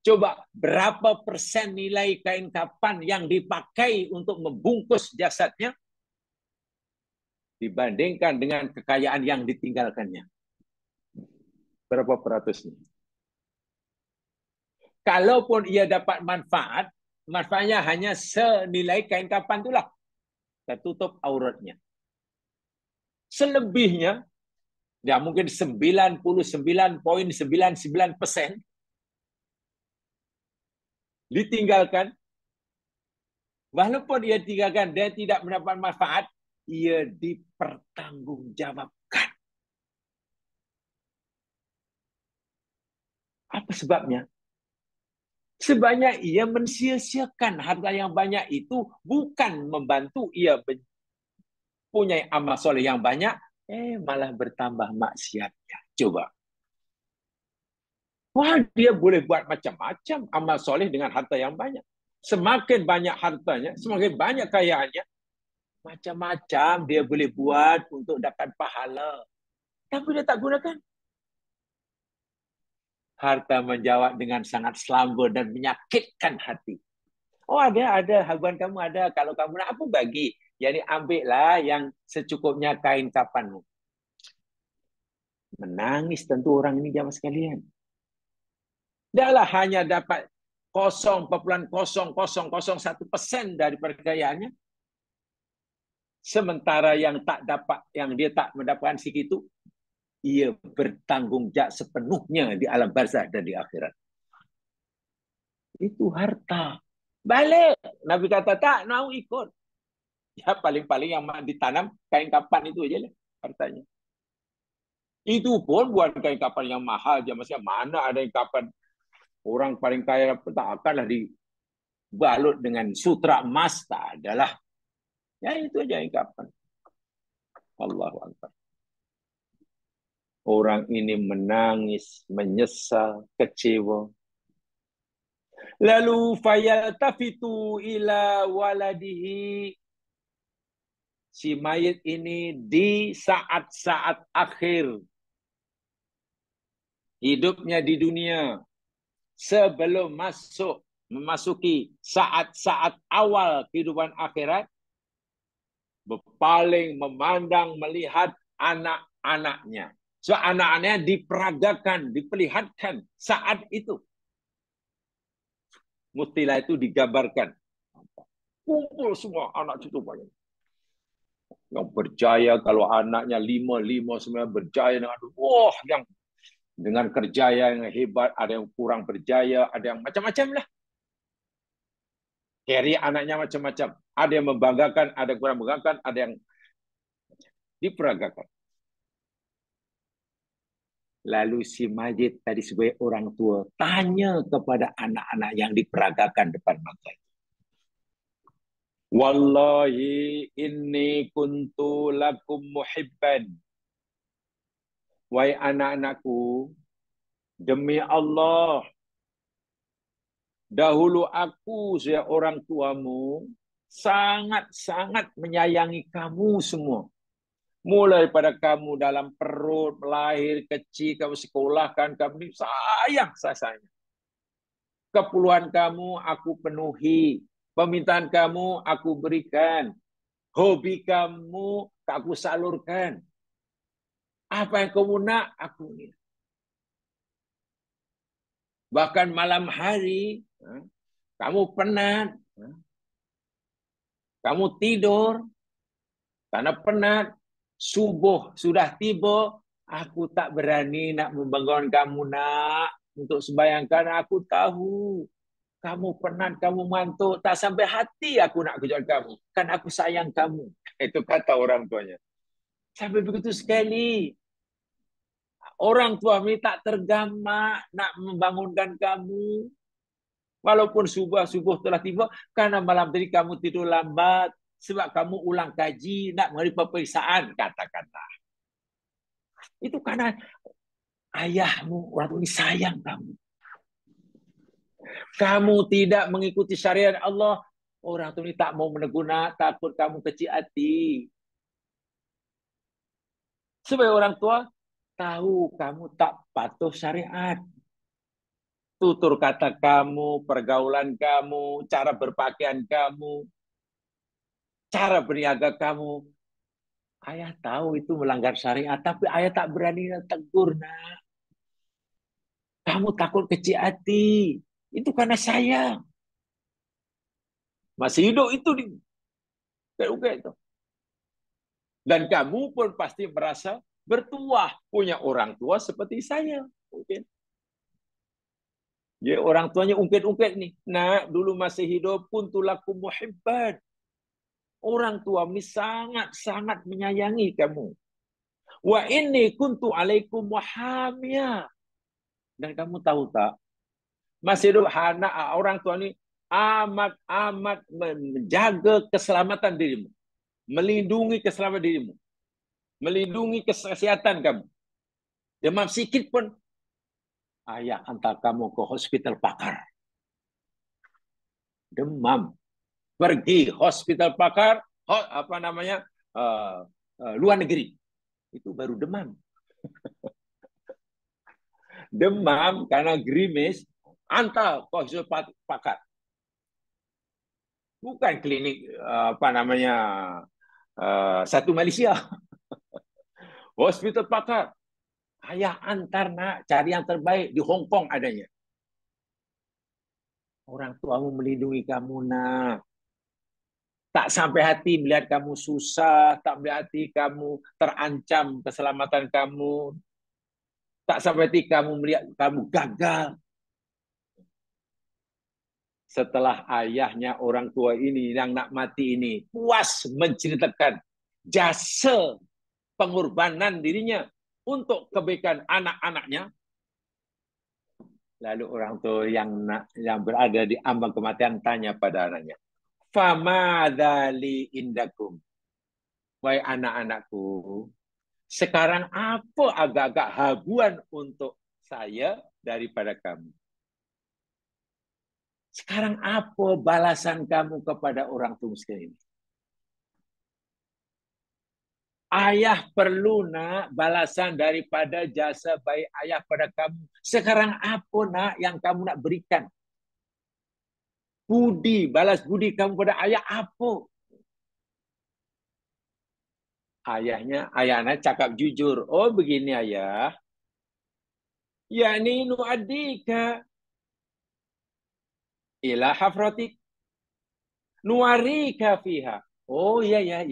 Coba berapa persen nilai kain kafan yang dipakai untuk membungkus jasadnya dibandingkan dengan kekayaan yang ditinggalkannya? Berapa peratusnya? Kalaupun ia dapat manfaat, manfaatnya hanya senilai kain kafan itulah. Tertutup auratnya. Selebihnya, ya mungkin 99,99% ditinggalkan. Walaupun ia tinggalkan, dia tidak mendapat manfaat, ia dipertanggungjawabkan. Apa sebabnya? Sebabnya ia mensia-siakan harta yang banyak itu bukan membantu ia punya amal soleh yang banyak, malah bertambah maksiatnya. Coba. Wah, dia boleh buat macam-macam amal soleh dengan harta yang banyak. Semakin banyak hartanya, semakin banyak kayaannya, macam-macam dia boleh buat untuk dapat pahala. Tapi dia tak gunakan. Harta menjawab dengan sangat selamba dan menyakitkan hati. Oh ada, habuan kamu ada. Kalau kamu nak apa bagi. Jadi ambillah yang secukupnya kain kapanmu. Menangis tentu orang ini jamaah sekalian. Dahlah hanya dapat 0,0001% dari perkayaannya. Sementara yang tak dapat, yang dia tak mendapatkan segitu, ia bertanggung jawab sepenuhnya di alam barzah dan di akhirat. Itu harta. Balik. Nabi kata, tak mau ikut. Ya paling-paling yang ditanam kain kapan itu aja lah hartanya. Itu pun buat kain kapan yang mahal. Maksudnya mana ada yang kapan orang paling kaya tak akanlah dibalut dengan sutra emas. Tak adalah. Ya itu aja yang kapan. Allahu Akbar. Orang ini menangis, menyesal, kecewa. Lalu fayaltafitu ila waladihi. Si mayit ini di saat-saat akhir hidupnya di dunia, sebelum memasuki saat-saat awal kehidupan akhirat, berpaling, memandang, melihat anak-anaknya. So anak-anaknya diperagakan, diperlihatkan saat itu. Mutilah itu digambarkan. Kumpul semua anak cucu banyak. Yang berjaya, kalau anaknya 5 semuanya berjaya dengan wah yang dengan kerjaya yang hebat, ada yang kurang berjaya, ada yang macam-macam lah. Carry anaknya macam-macam. Ada yang membanggakan, ada yang kurang membanggakan, ada yang diperagakan. Lalu si Majid tadi sebagai orang tua tanya kepada anak-anak yang diperagakan depan mata. Wallahi inni kuntu lakum muhibban. Wahai anak-anakku, demi Allah, dahulu aku sebagai orang tuamu sangat-sangat menyayangi kamu semua. Mulai pada kamu dalam perut, melahir, kecil, kamu sekolahkan, kamu sayang, saya sayang. Keperluan kamu aku penuhi. Permintaan kamu aku berikan. Hobi kamu aku salurkan. Apa yang kamu nak, aku ni. Bahkan malam hari, kamu penat, kamu tidur, karena penat, subuh sudah tiba, aku tak berani nak membangun kamu nak, untuk sembayangkan. Aku tahu, kamu penat, kamu ngantuk, tak sampai hati aku nak kejut kamu. Kan aku sayang kamu. Itu kata orang tuanya. Sampai begitu sekali. Orang tua ini tak tergamak nak membangunkan kamu. Walaupun subuh telah tiba, karena malam tadi kamu tidur lambat, sebab kamu ulang kaji, nak memberi peperiksaan, kata-kata. Itu karena ayahmu, orang tua ini sayang kamu. Kamu tidak mengikuti syariat Allah, orang tua ini tak mau menegur, takut kamu kecil hati. Sebagai orang tua, tahu kamu tak patuh syariat. Tutur kata kamu, pergaulan kamu, cara berpakaian kamu, cara berniaga kamu. Ayah tahu itu melanggar syariat, tapi ayah tak berani tegur, nak. Kamu takut kecil hati. Itu karena sayang. Masih hidup itu di itu. Dan kamu pun pasti merasa bertuah, punya orang tua seperti saya. Mungkin. Jadi orang tuanya ungkit-ungkit nih. Nah, dulu masih hidup pun tulaku muhibban. Orang tua ini sangat-sangat menyayangi kamu. Wa inni kuntu alaikum muhamiyah. Dan kamu tahu tak? Masih hidup anak orang tua ini amat-amat menjaga keselamatan dirimu. Melindungi keselamatan dirimu. Melindungi kesehatan kamu. Demam sikit pun ayah hantar kamu ke hospital pakar. Demam. Pergi hospital pakar, apa namanya, luar negeri. Itu baru demam. Demam karena gerimis, antar ke hospital pakar. Bukan klinik apa namanya, satu Malaysia. Hospital pakar. Ayah antar nak, cari yang terbaik di Hong Kong adanya. Orang tuamu melindungi kamu nak. Tak sampai hati melihat kamu susah, tak sampai hati kamu terancam keselamatan kamu, tak sampai hati kamu melihat kamu gagal. Setelah ayahnya orang tua ini yang nak mati ini puas menceritakan jasa pengorbanan dirinya untuk kebaikan anak-anaknya, lalu orang tua yang berada di ambang kematian tanya pada anaknya, "Famadzali indakum?" Wahai anak-anakku, sekarang apa agak-agak habuan untuk saya daripada kamu? Sekarang apa balasan kamu kepada orang tua sekalian? Ayah perlu nak balasan daripada jasa baik ayah pada kamu. Sekarang apa nak yang kamu nak berikan? Budi, balas budi kamu pada ayah apa? Ayahnya cakap jujur. Oh begini ayah. Yani nu'adika ila hafratik. Nuarika fiha. Oh ya.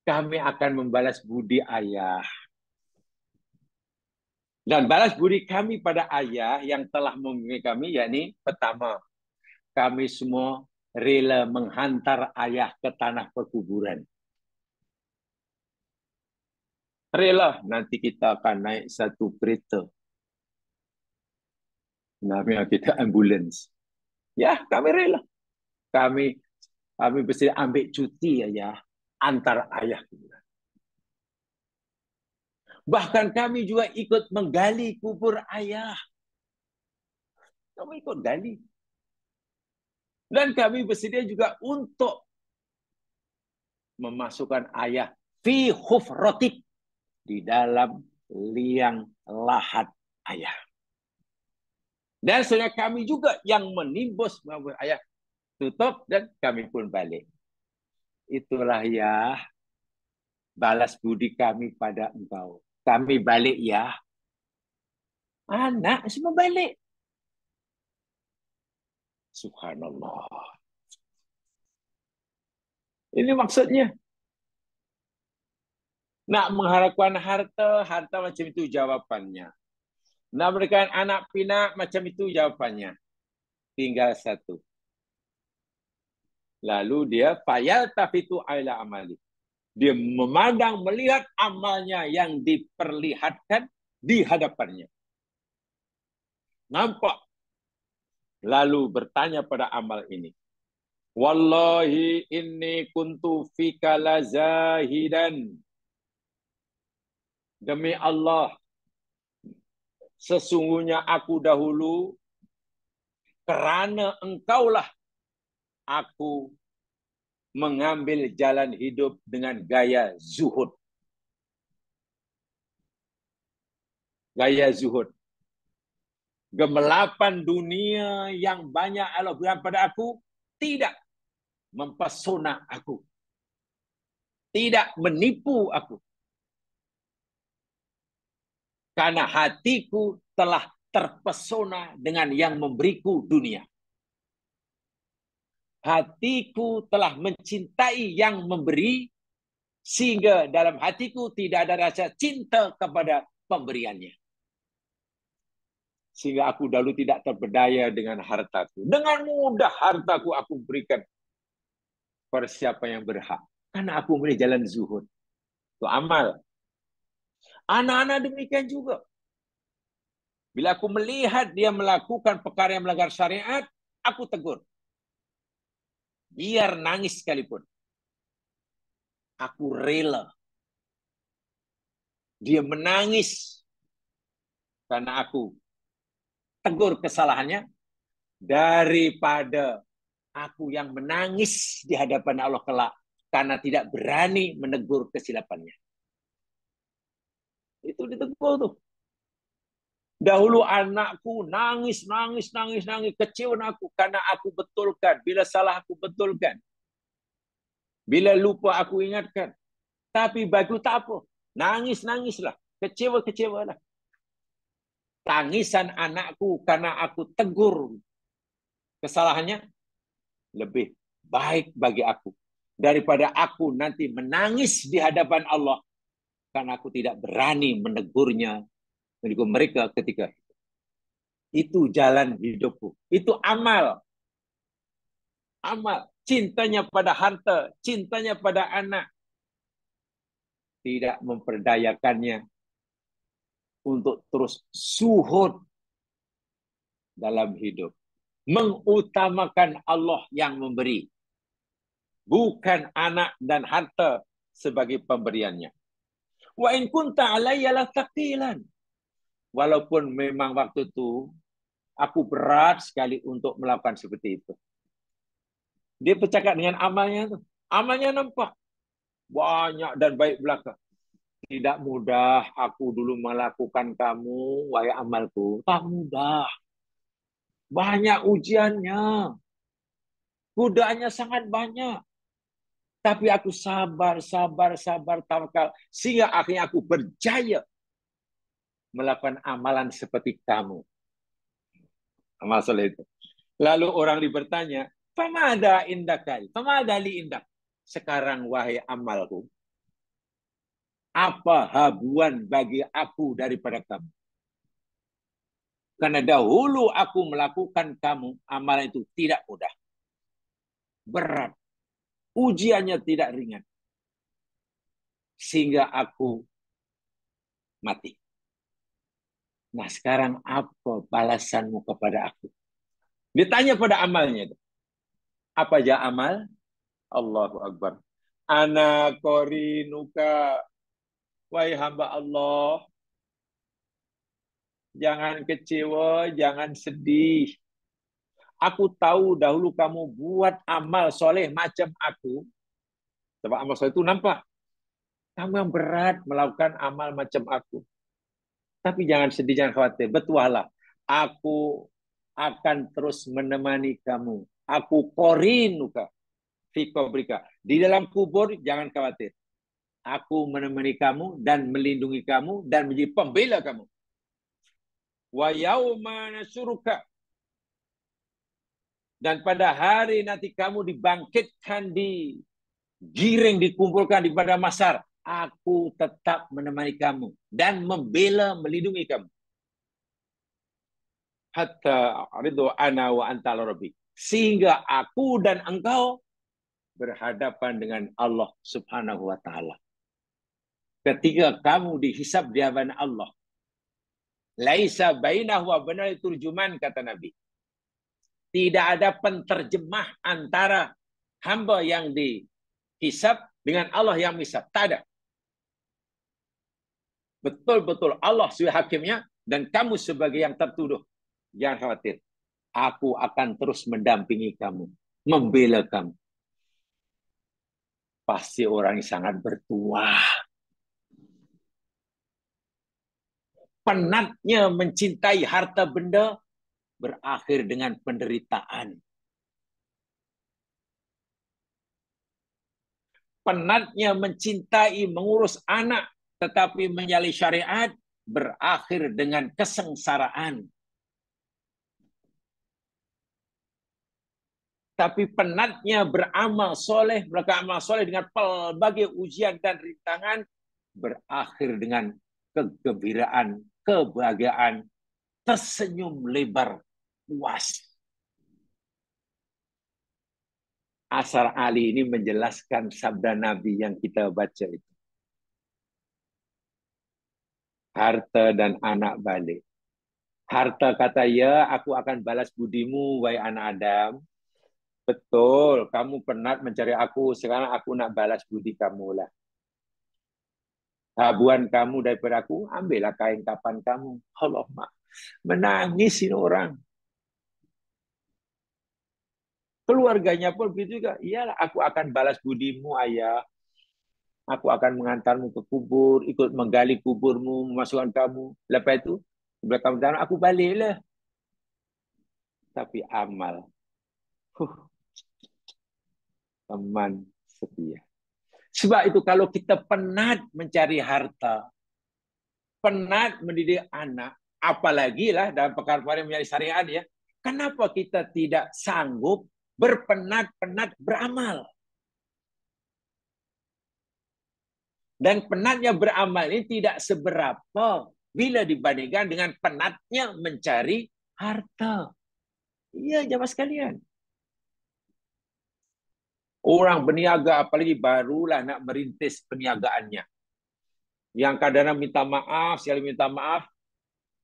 Kami akan membalas budi ayah. Dan balas budi kami pada ayah yang telah membimbing kami, yakni pertama, kami semua rela menghantar ayah ke tanah perkuburan. Rela, nanti kita akan naik satu kereta. Namanya kita ambulans. Ya, kami rela. Kami bersedia ambil cuti ayah, antar ayah. Bahkan kami juga ikut menggali kubur ayah. Kami ikut gali. Dan kami bersedia juga untuk memasukkan ayah fi hufratik, di dalam liang lahat ayah. Dan sebenarnya kami juga yang menimbus ayah, tutup dan kami pun balik. Itulah ya balas budi kami pada engkau. Kami balik ya. Anak semua balik. Subhanallah. Ini maksudnya. Nak mengharapkan harta, harta macam itu jawabannya. Nak berikan anak pinak, macam itu jawabannya. Tinggal satu. Lalu dia fayal tafitu ala amali. Dia memandang, melihat amalnya yang diperlihatkan di hadapannya. Nampak. Lalu bertanya pada amal ini. Wallahi inni kuntu fika lazahidan. Demi Allah, sesungguhnya aku dahulu kerana engkaulah aku mengambil jalan hidup dengan gaya zuhud. Gaya zuhud. Gemelapan dunia yang banyak Allah berikan pada aku tidak mempesona aku. Tidak menipu aku. Karena hatiku telah terpesona dengan yang memberiku dunia. Hatiku telah mencintai yang memberi, sehingga dalam hatiku tidak ada rasa cinta kepada pemberiannya. Sehingga aku dahulu tidak terberdaya dengan hartaku. Dengan mudah hartaku aku berikan pada siapa yang berhak. Karena aku memilih jalan zuhud. Itu amal. Anak-anak demikian juga. Bila aku melihat dia melakukan perkara yang melanggar syariat, aku tegur. Biar nangis sekalipun. Aku rela. Dia menangis. karena aku tegur kesalahannya, daripada aku yang menangis di hadapan Allah kelak karena tidak berani menegur kesilapannya. Itu ditegur tuh. Dahulu anakku nangis, kecewa aku karena aku betulkan. Bila salah aku betulkan. Bila lupa aku ingatkan. Tapi bagi tak apa. Nangislah. Kecewalah. Tangisan anakku karena aku tegur kesalahannya lebih baik bagi aku. Daripada aku nanti menangis di hadapan Allah karena aku tidak berani menegurnya, menegur mereka ketika itu jalan hidupku. Itu amal. Cintanya pada harta, cintanya pada anak. Tidak memperdayakannya untuk terus suhud dalam hidup. Mengutamakan Allah yang memberi. Bukan anak dan harta sebagai pemberiannya. Wa in kunta alayya lataqilan. Walaupun memang waktu itu aku berat sekali untuk melakukan seperti itu. Dia bercakap dengan amalnya tuh. Amalnya nampak banyak dan baik belaka. Tidak mudah aku dulu melakukan kamu, wahai amalku. Tak mudah. Banyak ujiannya. Godaannya sangat banyak. Tapi aku sabar, tawakal. Sehingga akhirnya aku berjaya melakukan amalan seperti kamu. Amal soleh itu. Lalu orang bertanya, "Famada indakal? Famada li indak?" Sekarang wahai amalku, apa habuan bagi aku daripada kamu? Karena dahulu aku melakukan kamu, amalan itu tidak mudah. Berat. Ujiannya tidak ringan. Sehingga aku mati. Nah sekarang apa balasanmu kepada aku? Ditanya pada amalnya. Apa aja amal? Allahu Akbar. Ana korinuka. Wahai hamba Allah. Jangan kecewa, jangan sedih. Aku tahu dahulu kamu buat amal soleh macam aku. Sebab amal soleh itu nampak. Kamu yang berat melakukan amal macam aku. Tapi jangan sedih, jangan khawatir. Bertuahlah. Aku akan terus menemani kamu. Aku korinuka. Fikobrika. Di dalam kubur, jangan khawatir. Aku menemani kamu dan melindungi kamu dan menjadi pembela kamu. Wa yauma nasuruka. Dan pada hari nanti kamu dibangkitkan, digiring, dikumpulkan di padang mahsyar. Aku tetap menemani kamu dan membela, melindungi kamu. Hatta ridho ana wa anta rabbi. Sehingga aku dan engkau berhadapan dengan Allah Subhanahu wa taala. Ketika kamu dihisab di hadapan Allah. Laisa bainahu wa bainal turjuman, kata Nabi. Tidak ada penterjemah antara hamba yang dihisab dengan Allah yang menghisab. Tak ada. Betul-betul Allah sebagai hakimnya dan kamu sebagai yang tertuduh. Jangan khawatir. Aku akan terus mendampingi kamu. Membela kamu. Pasti orang yang sangat bertuah. Penatnya mencintai harta benda berakhir dengan penderitaan. Penatnya mencintai, mengurus anak, tetapi menyalahi syariat, berakhir dengan kesengsaraan. Tapi penatnya beramal soleh, melakukan amal soleh dengan pelbagai ujian dan rintangan, berakhir dengan kegembiraan, kebahagiaan, tersenyum lebar, puas. Asar Ali ini menjelaskan sabda Nabi yang kita baca itu. Harta dan anak balik. Harta kata, ya aku akan balas budimu, wahai anak Adam. Betul, kamu penat mencari aku, sekarang aku nak balas budi kamu lah. Habuan kamu daripada aku, ambillah kain kapan kamu. Allah, mak. Menangis ini orang. Keluarganya pun begitu juga. Iyalah, aku akan balas budimu, ayah. Aku akan mengantarmu ke kubur, ikut menggali kuburmu, memasukkan kamu. Lepas itu, belakang tahun aku baliklah. Tapi amal, huh, teman setia. Sebab itu kalau kita penat mencari harta, penat mendidik anak, apalagi lah dalam perkara-perkara yang menjadi syariat ya, kenapa kita tidak sanggup berpenat-penat beramal? Dan penatnya beramal ini tidak seberapa bila dibandingkan dengan penatnya mencari harta. Iya, jamaah sekalian. Orang berniaga apalagi barulah nak merintis perniagaannya. Yang kadang-kadang minta maaf, sekali minta maaf,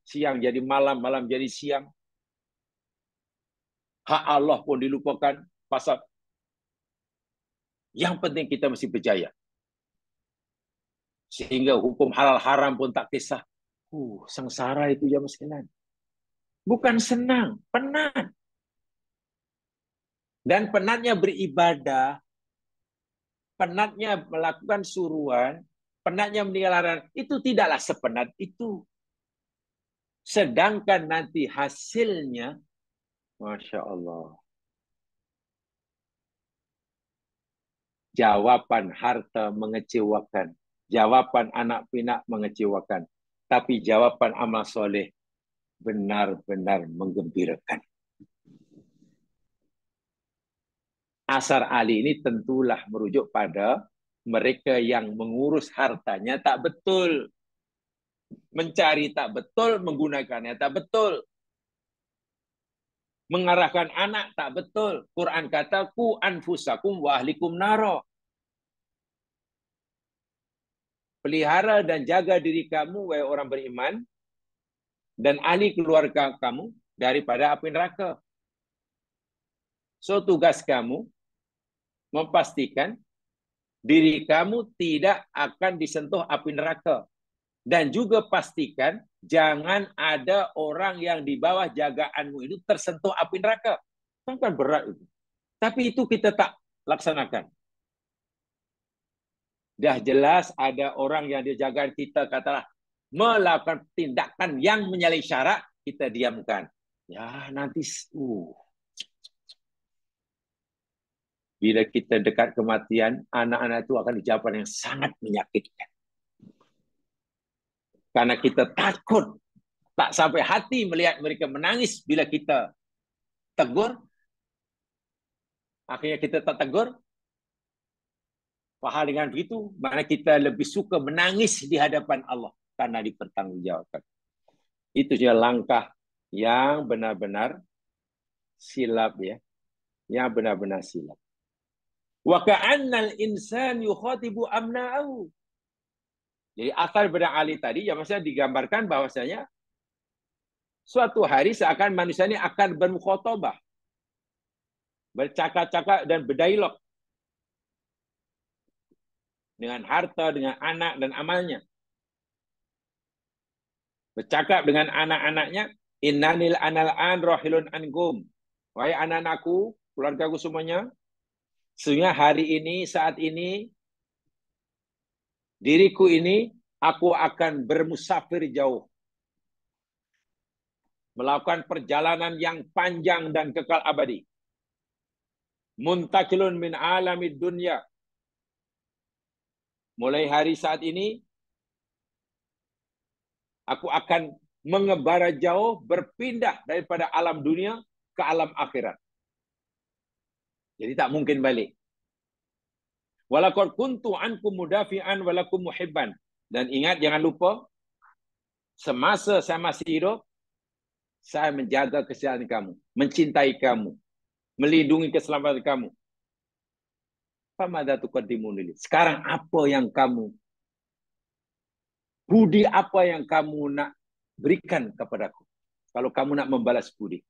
siang jadi malam, malam jadi siang. Hak Allah pun dilupakan. Pasal yang penting kita mesti berjaya. Sehingga hukum halal haram pun tak kisah. Sengsara itu jamaah sekalian. Bukan senang, penat. Dan penatnya beribadah, penatnya melakukan suruhan, penatnya meninggalkan, itu tidaklah sepenat itu. Sedangkan nanti hasilnya, Masya Allah, jawaban harta mengecewakan, jawaban anak pinak mengecewakan, tapi jawaban amal soleh benar-benar menggembirakan. Asar Ali ini tentulah merujuk pada mereka yang mengurus hartanya tak betul, mencari tak betul, menggunakannya tak betul, mengarahkan anak tak betul. Quran kata ku anfusakum wa ahlikum naro. Pelihara dan jaga diri kamu wahai orang beriman dan ahli keluarga kamu daripada api neraka. So tugas kamu memastikan diri kamu tidak akan disentuh api neraka. Dan juga pastikan jangan ada orang yang di bawah jagaanmu itu tersentuh api neraka. Kan berat itu. Tapi itu kita tak laksanakan. Dah jelas ada orang yang dijaga kita katalah melakukan tindakan yang menyalahi syarak, kita diamkan. Ya nanti bila kita dekat kematian, anak-anak itu akan dijawaban yang sangat menyakitkan. Karena kita takut, tak sampai hati melihat mereka menangis bila kita tegur. Akhirnya kita tak tegur. Faham dengan begitu, mana kita lebih suka menangis di hadapan Allah karena dipertanggungjawabkan. Itu saja langkah yang benar-benar silap ya, yang benar-benar silap. Wa ka'annal insan yukhatibu amna'ahu. Jadi akal benda Ali tadi yang maksudnya digambarkan bahwasanya suatu hari seakan manusia ini akan bermukhatabah, bercakap-cakap dan berdialog dengan harta, dengan anak dan amalnya. Bercakap dengan anak-anaknya, innanil anal an rahilun angum. Wahai anak-anakku, keluargaku semuanya, sehingga hari ini, saat ini, diriku ini, aku akan bermusafir jauh. Melakukan perjalanan yang panjang dan kekal abadi. Muntakilun min alamid dunya. Mulai hari saat ini, aku akan mengebara jauh, berpindah daripada alam dunia ke alam akhirat. Jadi tak mungkin balik. Walaqad kuntu ankum mudafi'an walakum muhibban. Dan ingat, jangan lupa, semasa saya masih hidup, saya menjaga kesehatan kamu, mencintai kamu, melindungi keselamatan kamu. Famada tuqaddimun li. Sekarang apa yang kamu, budi apa yang kamu nak berikan kepadaku? Kalau kamu nak membalas budi.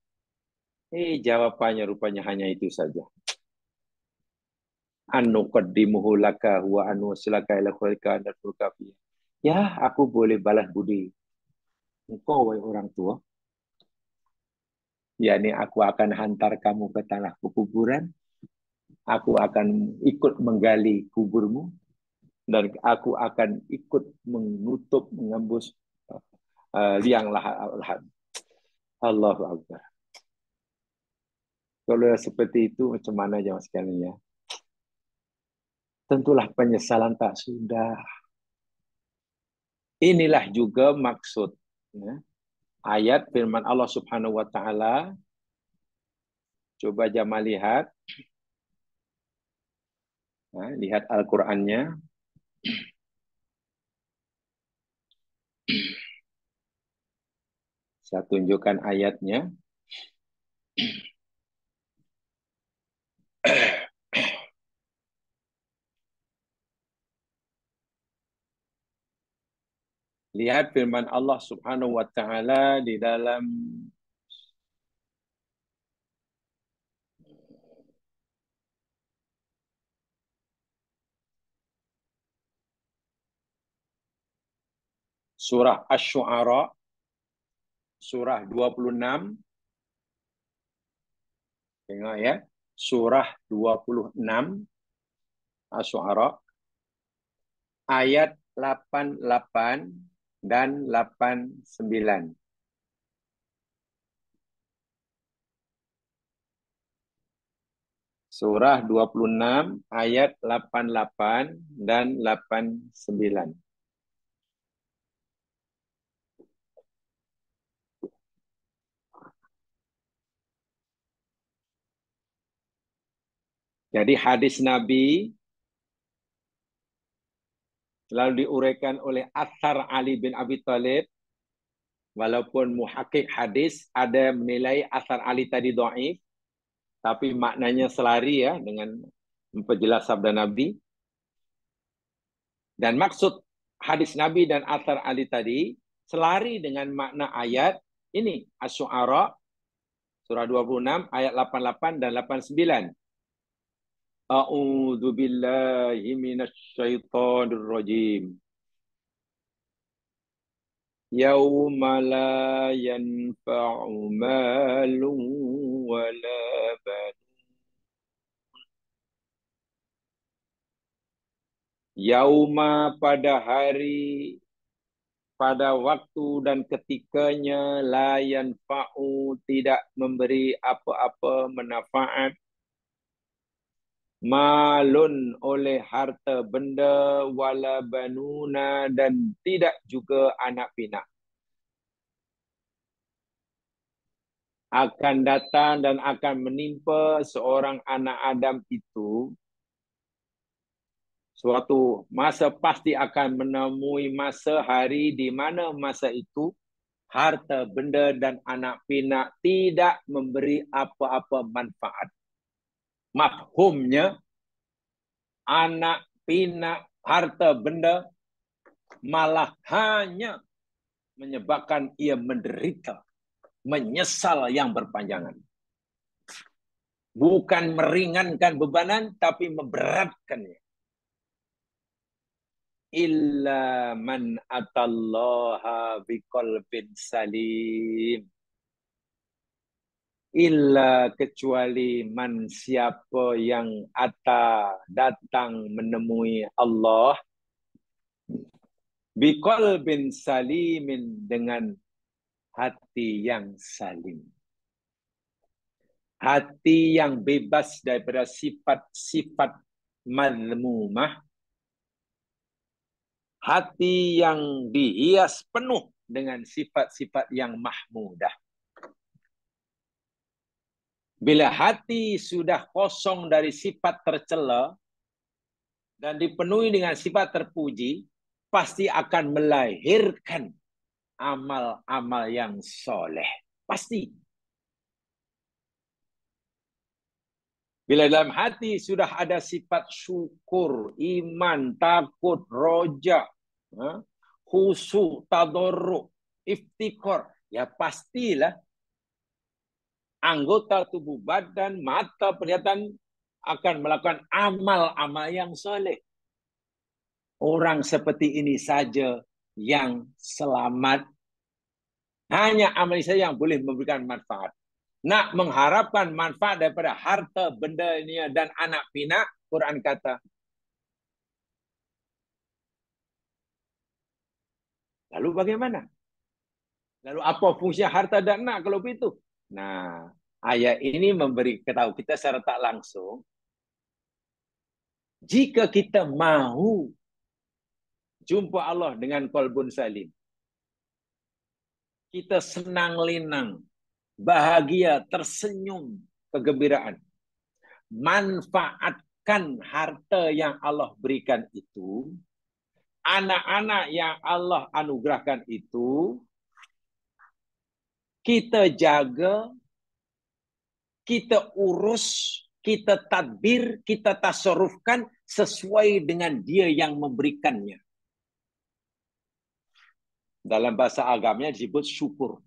Jawabannya rupanya hanya itu saja. Anu qaddimuhu laka wa anu silaka ila khairika anfurka fi. Ya, aku boleh balas budi engkau, wahai orang tua. Yakni aku akan hantar kamu ke tanah kuburan. Aku akan ikut menggali kuburmu. Dan aku akan ikut menutup, mengembus liang lahat. Allahu Akbar. Kalau seperti itu, macam mana jemaah sekalian ya? Tentulah penyesalan tak sudah. Inilah juga maksud ya, ayat firman Allah Subhanahu wa taala. Coba jemaah lihat, ya, lihat Al-Qur'annya. Saya tunjukkan ayatnya. Lihat firman Allah Subhanahu wa taala di dalam surah Asy-Syu'ara, surah 26. Tengok ya. Surah 26 Asy-Syu'ara ayat 88 dan 89. Surah 26 ayat 88 dan 89. Jadi hadis Nabi lalu diuraikan oleh Athar Ali bin Abi Thalib. Walaupun muhakik hadis ada menilai Athar Ali tadi dhaif, tapi maknanya selari ya dengan memperjelas sabda Nabi. Dan maksud hadis Nabi dan Athar Ali tadi selari dengan makna ayat ini Asy-Syu'ara surah 26 ayat 88 dan 89. A'udzu billahi minasyaitonir rajim. Yauma la yanfa'u malun wala banun. Yauma pada hari, pada waktu dan ketikanya la yanfa'u tidak memberi apa-apa manfaat malun oleh harta benda wala banuna dan tidak juga anak pinak. Akan datang dan akan menimpa seorang anak Adam itu suatu masa, pasti akan menemui masa hari di mana masa itu harta benda dan anak pinak tidak memberi apa-apa manfaat. Mafhumnya, anak pinak, harta benda malah hanya menyebabkan ia menderita, menyesal yang berpanjangan. Bukan meringankan bebanan, tapi memberatkannya. Illa man atallaha biqalbin salim. Illa kecuali man siapa yang datang menemui Allah biqalbin salimin dengan hati yang salim. Hati yang bebas daripada sifat-sifat mazmumah. Hati yang dihias penuh dengan sifat-sifat yang mahmudah. Bila hati sudah kosong dari sifat tercela dan dipenuhi dengan sifat terpuji, pasti akan melahirkan amal-amal yang soleh. Pasti. Bila dalam hati sudah ada sifat syukur, iman, takut, roja, khusyuk, tadarruk, iftikar, ya pastilah anggota tubuh badan, mata, penglihatan akan melakukan amal-amal yang soleh. Orang seperti ini saja yang selamat. Hanya amal saja yang boleh memberikan manfaat. Nak mengharapkan manfaat daripada harta, benda ini dan anak pinak, Quran kata, lalu bagaimana? Lalu apa fungsi harta dan anak kalau begitu? Nah, ayat ini memberi ketahui kita secara tak langsung, jika kita mahu jumpa Allah dengan qalbun salim, kita senang lenang, bahagia, tersenyum, kegembiraan. Manfaatkan harta yang Allah berikan itu, anak-anak yang Allah anugerahkan itu, kita jaga, kita urus, kita tadbir, kita tasarrufkan sesuai dengan dia yang memberikannya. Dalam bahasa agamanya disebut syukur.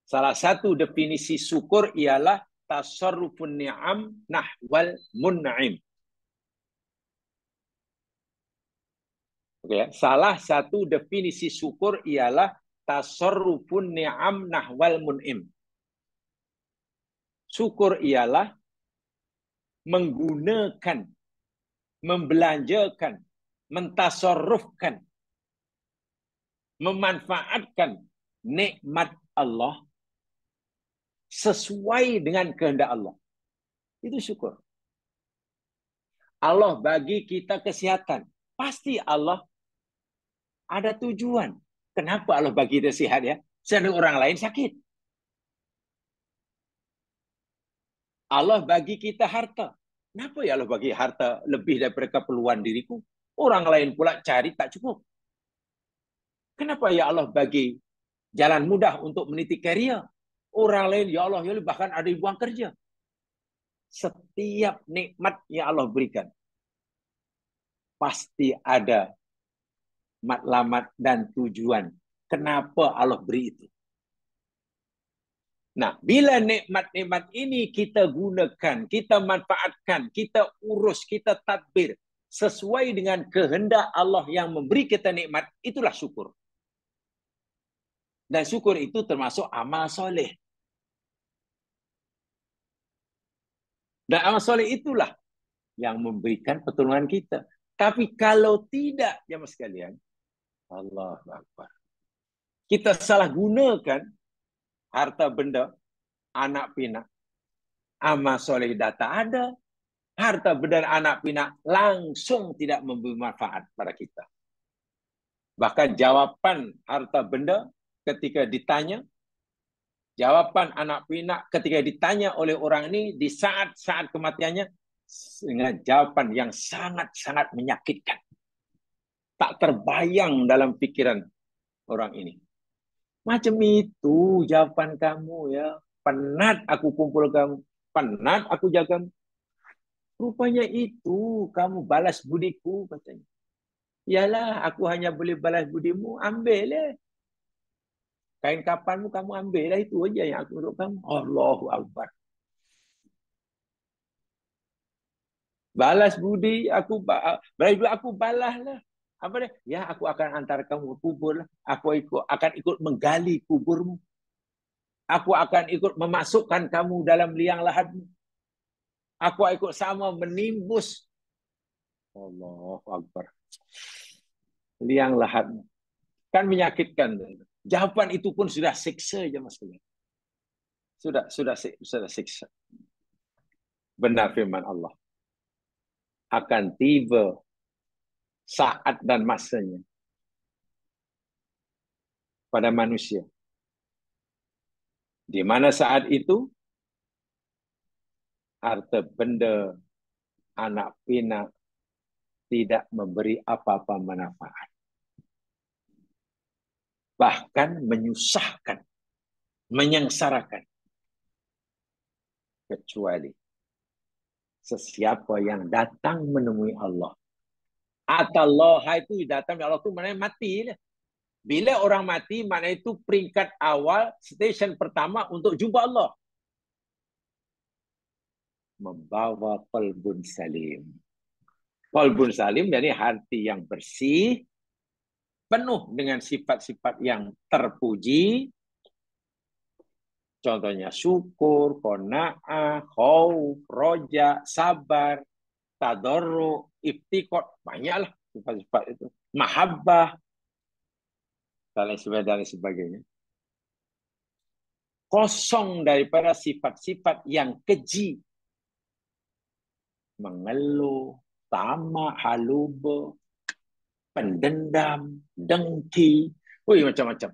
Salah satu definisi syukur ialah tasarrufun ni'am nahwal mun'im. Okay. Salah satu definisi syukur ialah tasarrufun ni'am nahwal mun'im. Syukur ialah menggunakan, membelanjakan, mentasarrufkan, memanfaatkan nikmat Allah sesuai dengan kehendak Allah. Itu syukur. Allah bagi kita kesihatan. Pasti Allah ada tujuan. Kenapa Allah bagi kita sehat ya? Sedangkan orang lain sakit. Allah bagi kita harta. Kenapa ya Allah bagi harta lebih daripada keperluan diriku? Orang lain pula cari tak cukup. Kenapa ya Allah bagi jalan mudah untuk meniti karier? Orang lain ya Allah bahkan ada yang buang kerja. Setiap nikmat yang Allah berikan pasti ada matlamat dan tujuan. Kenapa Allah beri itu? Nah, bila nikmat-nikmat ini kita gunakan, kita manfaatkan, kita urus, kita tadbir sesuai dengan kehendak Allah yang memberi kita nikmat, itulah syukur. Dan syukur itu termasuk amal soleh. Dan amal soleh itulah yang memberikan pertolongan kita. Tapi kalau tidak, jemaah sekalian, Allah Akbar. Kita salah gunakan harta benda, anak pinak, amal soleh data ada, harta benda anak pinak langsung tidak memberi manfaat pada kita. Bahkan jawapan harta benda ketika ditanya, jawapan anak pinak ketika ditanya oleh orang ini di saat-saat kematiannya, dengan jawapan yang sangat-sangat menyakitkan. Tak terbayang dalam pikiran orang ini. Macam itu jawaban kamu ya. Penat aku kumpul kamu. Penat aku jaga. Rupanya itu kamu balas budiku katanya. Yalah aku hanya boleh balas budimu. Ambil lah. Kain kapanmu kamu ambil lah. Itu aja yang aku untuk kamu. Allahu Akbar. Balas budi aku balas lah. Apa dia? Ya aku akan antar kamu ke kubur lah. Aku akan ikut menggali kuburmu. Aku akan ikut memasukkan kamu dalam liang lahatmu. Aku ikut sama menimbus. Allahu Akbar. Liang lahatmu. Kan menyakitkan. Jawaban itu pun sudah siksa aja mas. Sudah siksa. Benar firman Allah. Akan tiba saat dan masanya pada manusia. Di mana saat itu harta benda anak pinak tidak memberi apa-apa manfaat. Bahkan menyusahkan, menyengsarakan. Kecuali sesiapa yang datang menemui Allah. Atallaha itu datang Allah itu maknanya mati. Bila orang mati, maknanya itu peringkat awal, stesen pertama untuk jumpa Allah. Membawa qalbun salim. Qalbun salim, dari hati yang bersih, penuh dengan sifat-sifat yang terpuji. Contohnya syukur, qanaah, khauf, roja, sabar, tadarru, iftikor. Banyaklah sifat-sifat itu. Mahabbah, dan lain sebagainya. Kosong daripada sifat-sifat yang keji. Mengeluh, tamak, haluba, pendendam, dengki, macam-macam.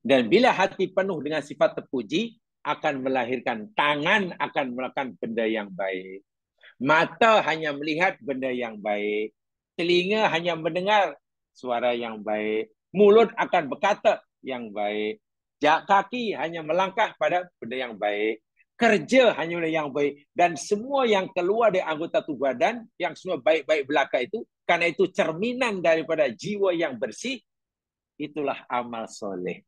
Dan bila hati penuh dengan sifat terpuji, akan melahirkan tangan akan melakukan benda yang baik. Mata hanya melihat benda yang baik. Telinga hanya mendengar suara yang baik. Mulut akan berkata yang baik. Kaki hanya melangkah pada benda yang baik. Kerja hanya yang baik. Dan semua yang keluar dari anggota tubuh badan, yang semua baik-baik belaka itu, karena itu cerminan daripada jiwa yang bersih, itulah amal soleh.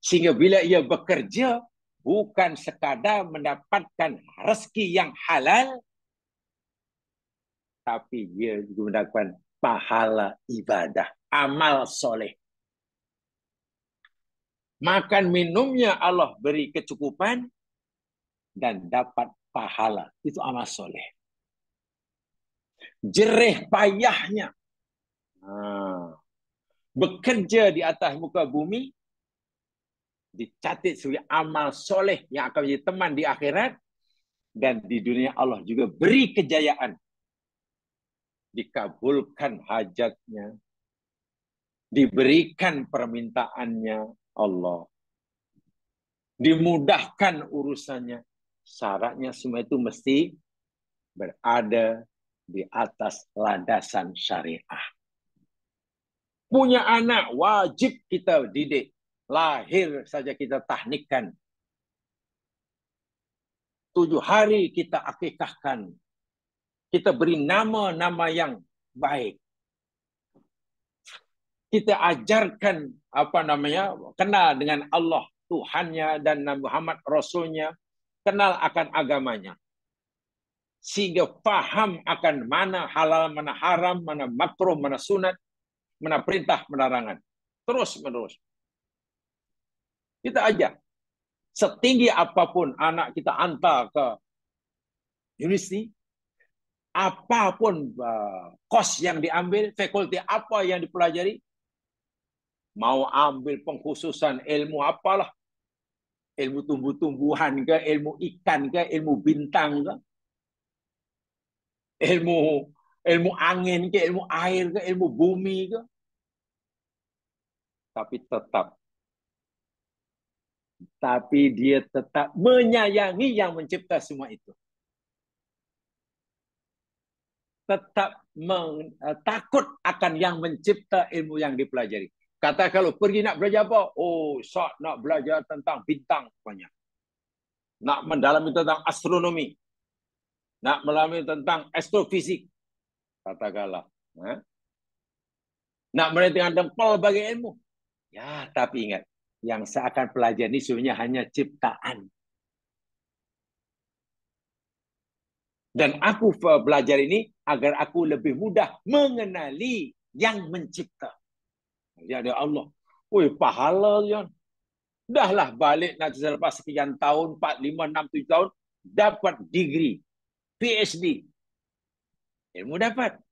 Sehingga bila ia bekerja, bukan sekadar mendapatkan rezeki yang halal, tapi dia juga mendapatkan pahala ibadah, amal soleh. Makan minumnya Allah beri kecukupan dan dapat pahala. Itu amal soleh. Jerih payahnya. Bekerja di atas muka bumi, dicatat sebagai amal soleh yang akan menjadi teman di akhirat, dan di dunia Allah juga beri kejayaan. Dikabulkan hajatnya, diberikan permintaannya Allah, dimudahkan urusannya. Syaratnya semua itu mesti berada di atas landasan syariah. Punya anak wajib kita didik. Lahir saja kita tahnikkan. 7 hari kita akikahkan. Kita beri nama-nama yang baik. Kita ajarkan kenal dengan Allah Tuhannya dan Nabi Muhammad Rasulnya, kenal akan agamanya, sehingga faham akan mana halal, mana haram, mana makruh, mana sunat, mana perintah, mana larangan. Terus menerus kita ajar. Setinggi apapun anak kita hantar ke universiti, apapun kos yang diambil, fakulti apa yang dipelajari, mau ambil pengkhususan ilmu apalah, ilmu tumbuh-tumbuhan ke, ilmu ikan ke, ilmu bintang ke, ilmu angin ke, ilmu air ke, ilmu bumi ke, tapi dia tetap menyayangi yang mencipta semua itu. Tetap takut akan yang mencipta ilmu yang dipelajari. Kata kalau pergi nak belajar apa? Oh, nak belajar tentang bintang banyak. Nak mendalami tentang astronomi. Nak mendalami tentang astrofisik. Katakanlah. Nak menentukan tempel bagi ilmu. Ya, tapi ingat. Yang saya akan pelajari ini sebenarnya hanya ciptaan. Dan aku belajar ini agar aku lebih mudah mengenali yang mencipta. Ya ada Allah. Woi, pahala John. Dahlah balik nanti selepas sekian tahun, 4, 5, 6, 7 tahun, dapat degree, PhD. Ilmu dapat.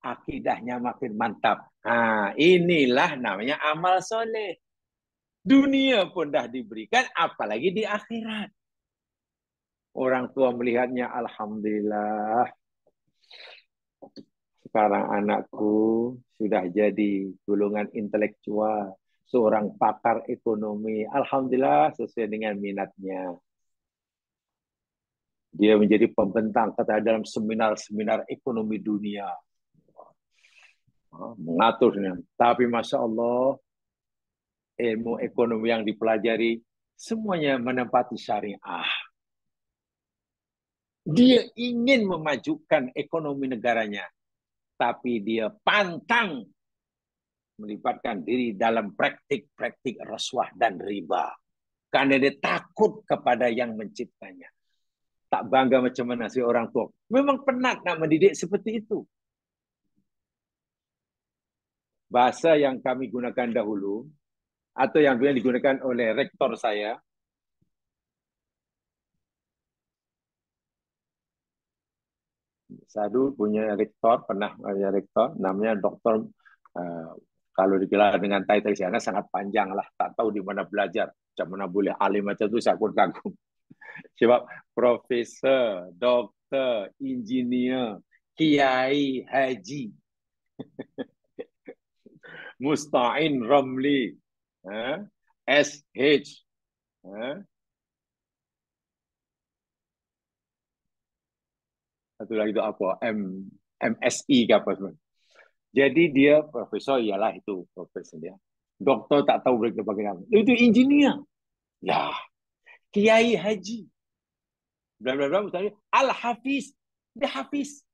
Akidahnya makin mantap. Inilah namanya amal soleh. Dunia pun dah diberikan, apalagi di akhirat. Orang tua melihatnya, alhamdulillah. Sekarang anakku sudah jadi golongan intelektual, seorang pakar ekonomi. Alhamdulillah sesuai dengan minatnya. Dia menjadi pembentang kata dalam seminar-seminar ekonomi dunia. Mengaturnya. Tapi Masya Allah, ilmu ekonomi yang dipelajari, semuanya menempati syariah. Dia ingin memajukan ekonomi negaranya, tapi dia pantang melibatkan diri dalam praktik-praktik rasuah dan riba. Karena dia takut kepada yang menciptanya. Tak bangga macam mana si orang tua. Memang penat nak mendidik seperti itu. Bahasa yang kami gunakan dahulu, atau yang digunakan oleh rektor saya, saya dulu punya rektor, pernah punya rektor, namanya doktor, uh, kalau digelar dengan title sana sangat panjang lah, tak tahu di mana belajar, macam mana boleh alim macam tu, saya pun kagum. Sebab profesor, doktor, engineer, kiai, haji, Musta'in Ramli, SH, satu lagi itu apa, MSI ke apa semua. Jadi dia profesor, ialah itu profesor dia. Doktor tak tahu mereka bagaimana. Itu engineer. Ya, kiai haji. Bla bla bla. Al-Hafiz. Dia Hafiz.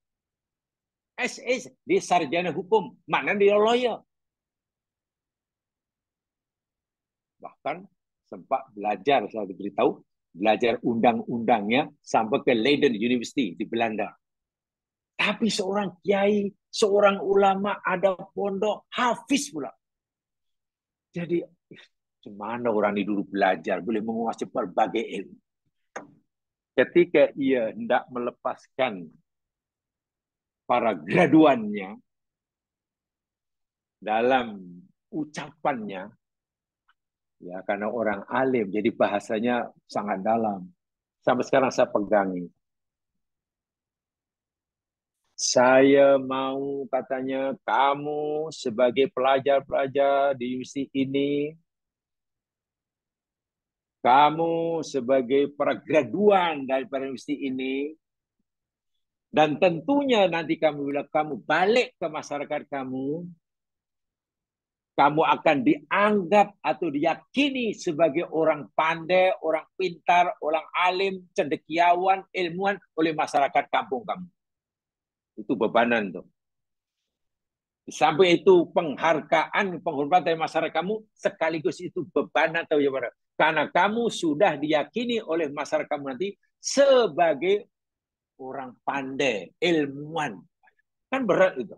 SS. Dia sarjana hukum. Mana dia lawyer. Bahkan sempat belajar, saya diberitahu, belajar undang-undangnya sampai ke Leiden University di Belanda. Tapi seorang kiai, seorang ulama, ada pondok, Hafiz pula. Jadi, gimana orang ini dulu belajar, boleh menguasai berbagai ilmu. Ketika ia hendak melepaskan para graduannya dalam ucapannya, ya karena orang alim, jadi bahasanya sangat dalam. Sampai sekarang saya pegangi. Saya mau katanya kamu sebagai pelajar-pelajar di universiti ini, kamu sebagai para graduan dari universiti ini, dan tentunya nanti bila kamu balik ke masyarakat kamu, kamu akan dianggap atau diyakini sebagai orang pandai, orang pintar, orang alim, cendekiawan, ilmuwan oleh masyarakat kampung kamu. Itu bebanan tuh. Sampai itu penghargaan, penghormatan dari masyarakat kamu, sekaligus itu bebanan atau gimana? Karena kamu sudah diyakini oleh masyarakat kamu nanti sebagai orang pandai, ilmuwan. Kan berat itu.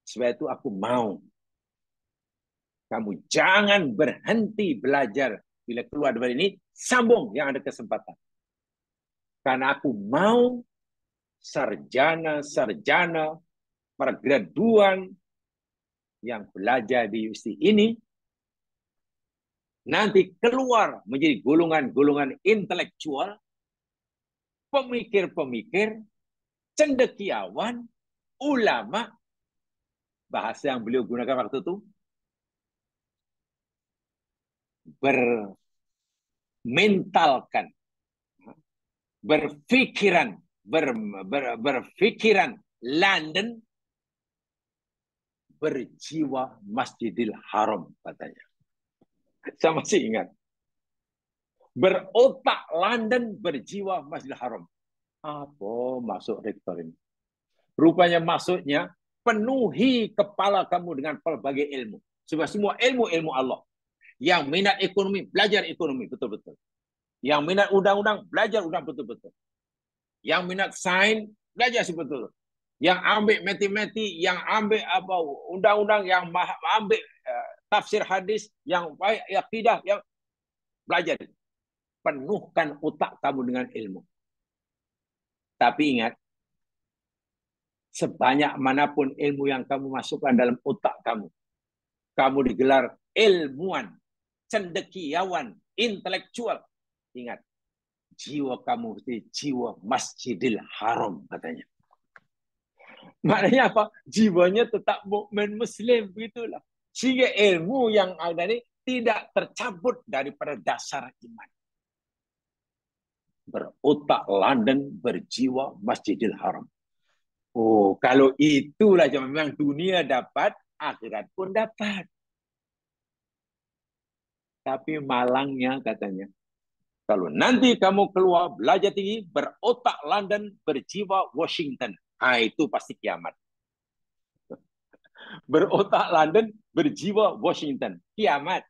Sebab itu aku mau kamu jangan berhenti belajar. Bila keluar dari ini, sambung yang ada kesempatan. Karena aku mau sarjana-sarjana, para graduan yang belajar di universiti ini, nanti keluar menjadi golongan-golongan intelektual, pemikir-pemikir, cendekiawan, ulama, bahasa yang beliau gunakan waktu itu, bermentalkan, berpikiran London, berjiwa Masjidil Haram katanya. Saya masih ingat. Berotak London, berjiwa Masjidil Haram. Apa masuk rektor ini? Rupanya maksudnya penuhi kepala kamu dengan pelbagai ilmu. Sebab semua ilmu-ilmu Allah. Yang minat ekonomi, belajar ekonomi betul-betul. Yang minat undang-undang, belajar undang betul-betul. Yang minat sains, belajar betul-betul. Yang ambil matematik, yang ambil apa undang-undang, yang ambil tafsir hadis, yang baik akidah, yang belajar. Penuhkan otak kamu dengan ilmu. Tapi ingat, sebanyak manapun ilmu yang kamu masukkan dalam otak kamu, kamu digelar ilmuwan, cendekiawan, intelektual. Ingat, jiwa kamu itu jiwa Masjidil Haram katanya. Maknanya apa? Jiwanya tetap mukmin muslim, begitulah. Sehingga ilmu yang ada ini tidak tercabut daripada dasar iman. Berotak London, berjiwa Masjidil Haram. Oh, kalau itulah memang dunia dapat, akhirat pun dapat. Tapi malangnya katanya, kalau nanti kamu keluar belajar tinggi, berotak London, berjiwa Washington, itu pasti kiamat. Berotak London, berjiwa Washington, kiamat.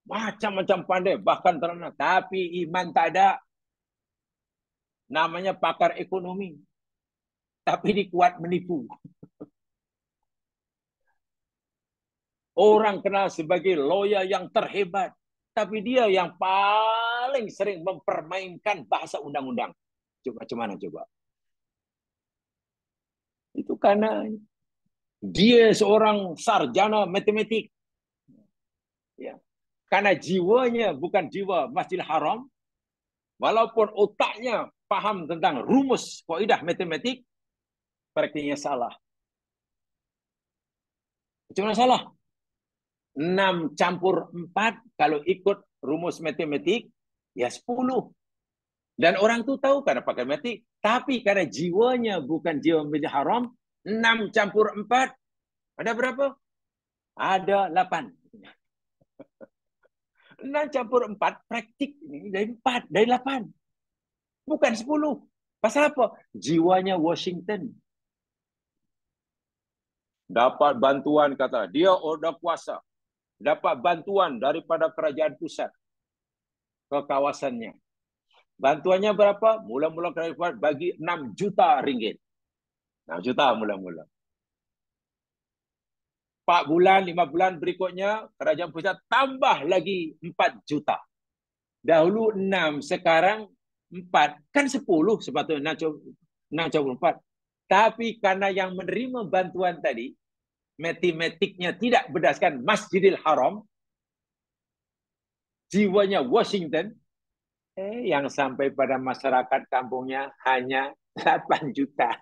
Macam-macam pandai, bahkan terkenal. Tapi iman tak ada. Namanya pakar ekonomi. Tapi dia kuat menipu. Orang kenal sebagai lawyer yang terhebat. Tapi dia yang paling sering mempermainkan bahasa undang-undang. Coba macam mana coba? Itu karena dia seorang sarjana matematik. Ya. Karena jiwanya bukan jiwa Masjidil Haram, walaupun otaknya paham tentang rumus kaidah matematik, praktiknya salah. Cuma salah. 6 campur 4 kalau ikut rumus matematik, ya 10. Dan orang tu tahu karena pakai matematik. Tapi karena jiwanya bukan jiwa Masjidil Haram, 6 campur 4, ada berapa? Ada 8. 6 campur 4 praktik ini dari 4, dari 8. Bukan 10. Pasal apa? Jiwanya Washington. Dapat bantuan, kata dia order kuasa. Dapat bantuan daripada kerajaan pusat ke kawasannya. Bantuannya berapa? Mula-mula kerajaan pusat bagi 6 juta ringgit. 6 juta mula-mula. 4 bulan, 5 bulan berikutnya, kerajaan pusat tambah lagi 4 juta. Dahulu 6, sekarang 4. Kan 10 sepatutnya 6,4. Tapi karena yang menerima bantuan tadi, matematiknya tidak berdasarkan Masjidil Haram, jiwanya Washington, yang sampai pada masyarakat kampungnya hanya 8 juta.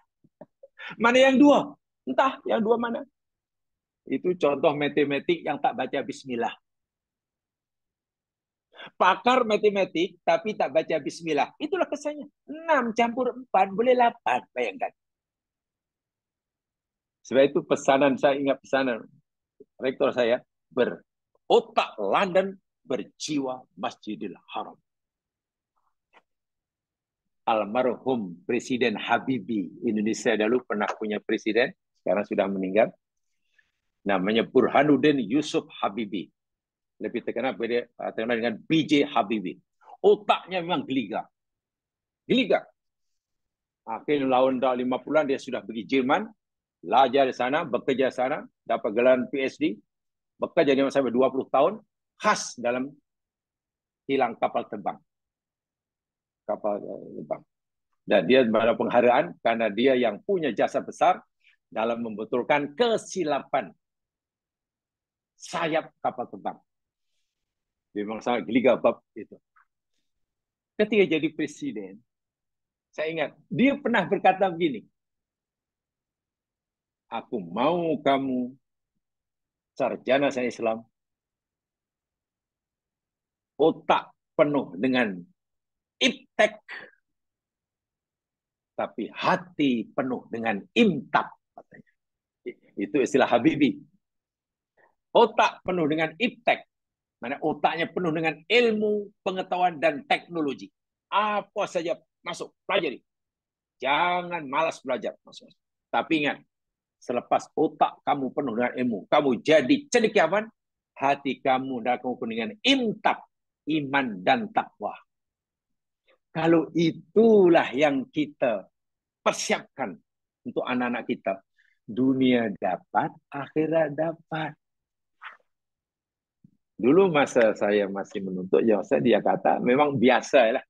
Mana yang 2? Entah yang 2 mana. Itu contoh matematik yang tak baca bismillah. Pakar matematik tapi tak baca bismillah. Itulah kesannya. 6 campur 4 boleh 8. Bayangkan. Sebab itu pesanan saya, ingat pesanan rektor saya, berotak London, berjiwa Masjidil Haram. Almarhum Presiden Habibie, Indonesia dulu pernah punya presiden, sekarang sudah meninggal. Namanya Burhanuddin Yusuf Habibie. Lebih terkenal dengan BJ Habibie. Otaknya memang geliga. Geliga. Akhir tahun 50-an dia sudah pergi Jerman, belajar di sana, bekerja di sana, dapat gelar PhD, bekerja sampai 20 tahun, khas dalam hilang kapal terbang. Kapal terbang. Dan dia ada penghargaan karena dia yang punya jasa besar dalam membetulkan kesilapan sayap kapal terbang. Dia memang sangat geliga bab itu. Ketika jadi presiden, saya ingat, dia pernah berkata begini, aku mau kamu sarjana sains Islam, otak penuh dengan iptek, tapi hati penuh dengan imtak. Katanya. Itu istilah Habibie. Otak penuh dengan iptek, mana otaknya penuh dengan ilmu, pengetahuan, dan teknologi. Apa saja masuk, pelajari. Jangan malas belajar. Tapi ingat, selepas otak kamu penuh dengan ilmu, kamu jadi cendekiawan, hati kamu dan kamu penuh dengan imtak, iman dan takwa. Kalau itulah yang kita persiapkan untuk anak-anak kita, dunia dapat, akhirat dapat. Dulu masa saya masih menuntut jasa, dia kata memang biasa lah.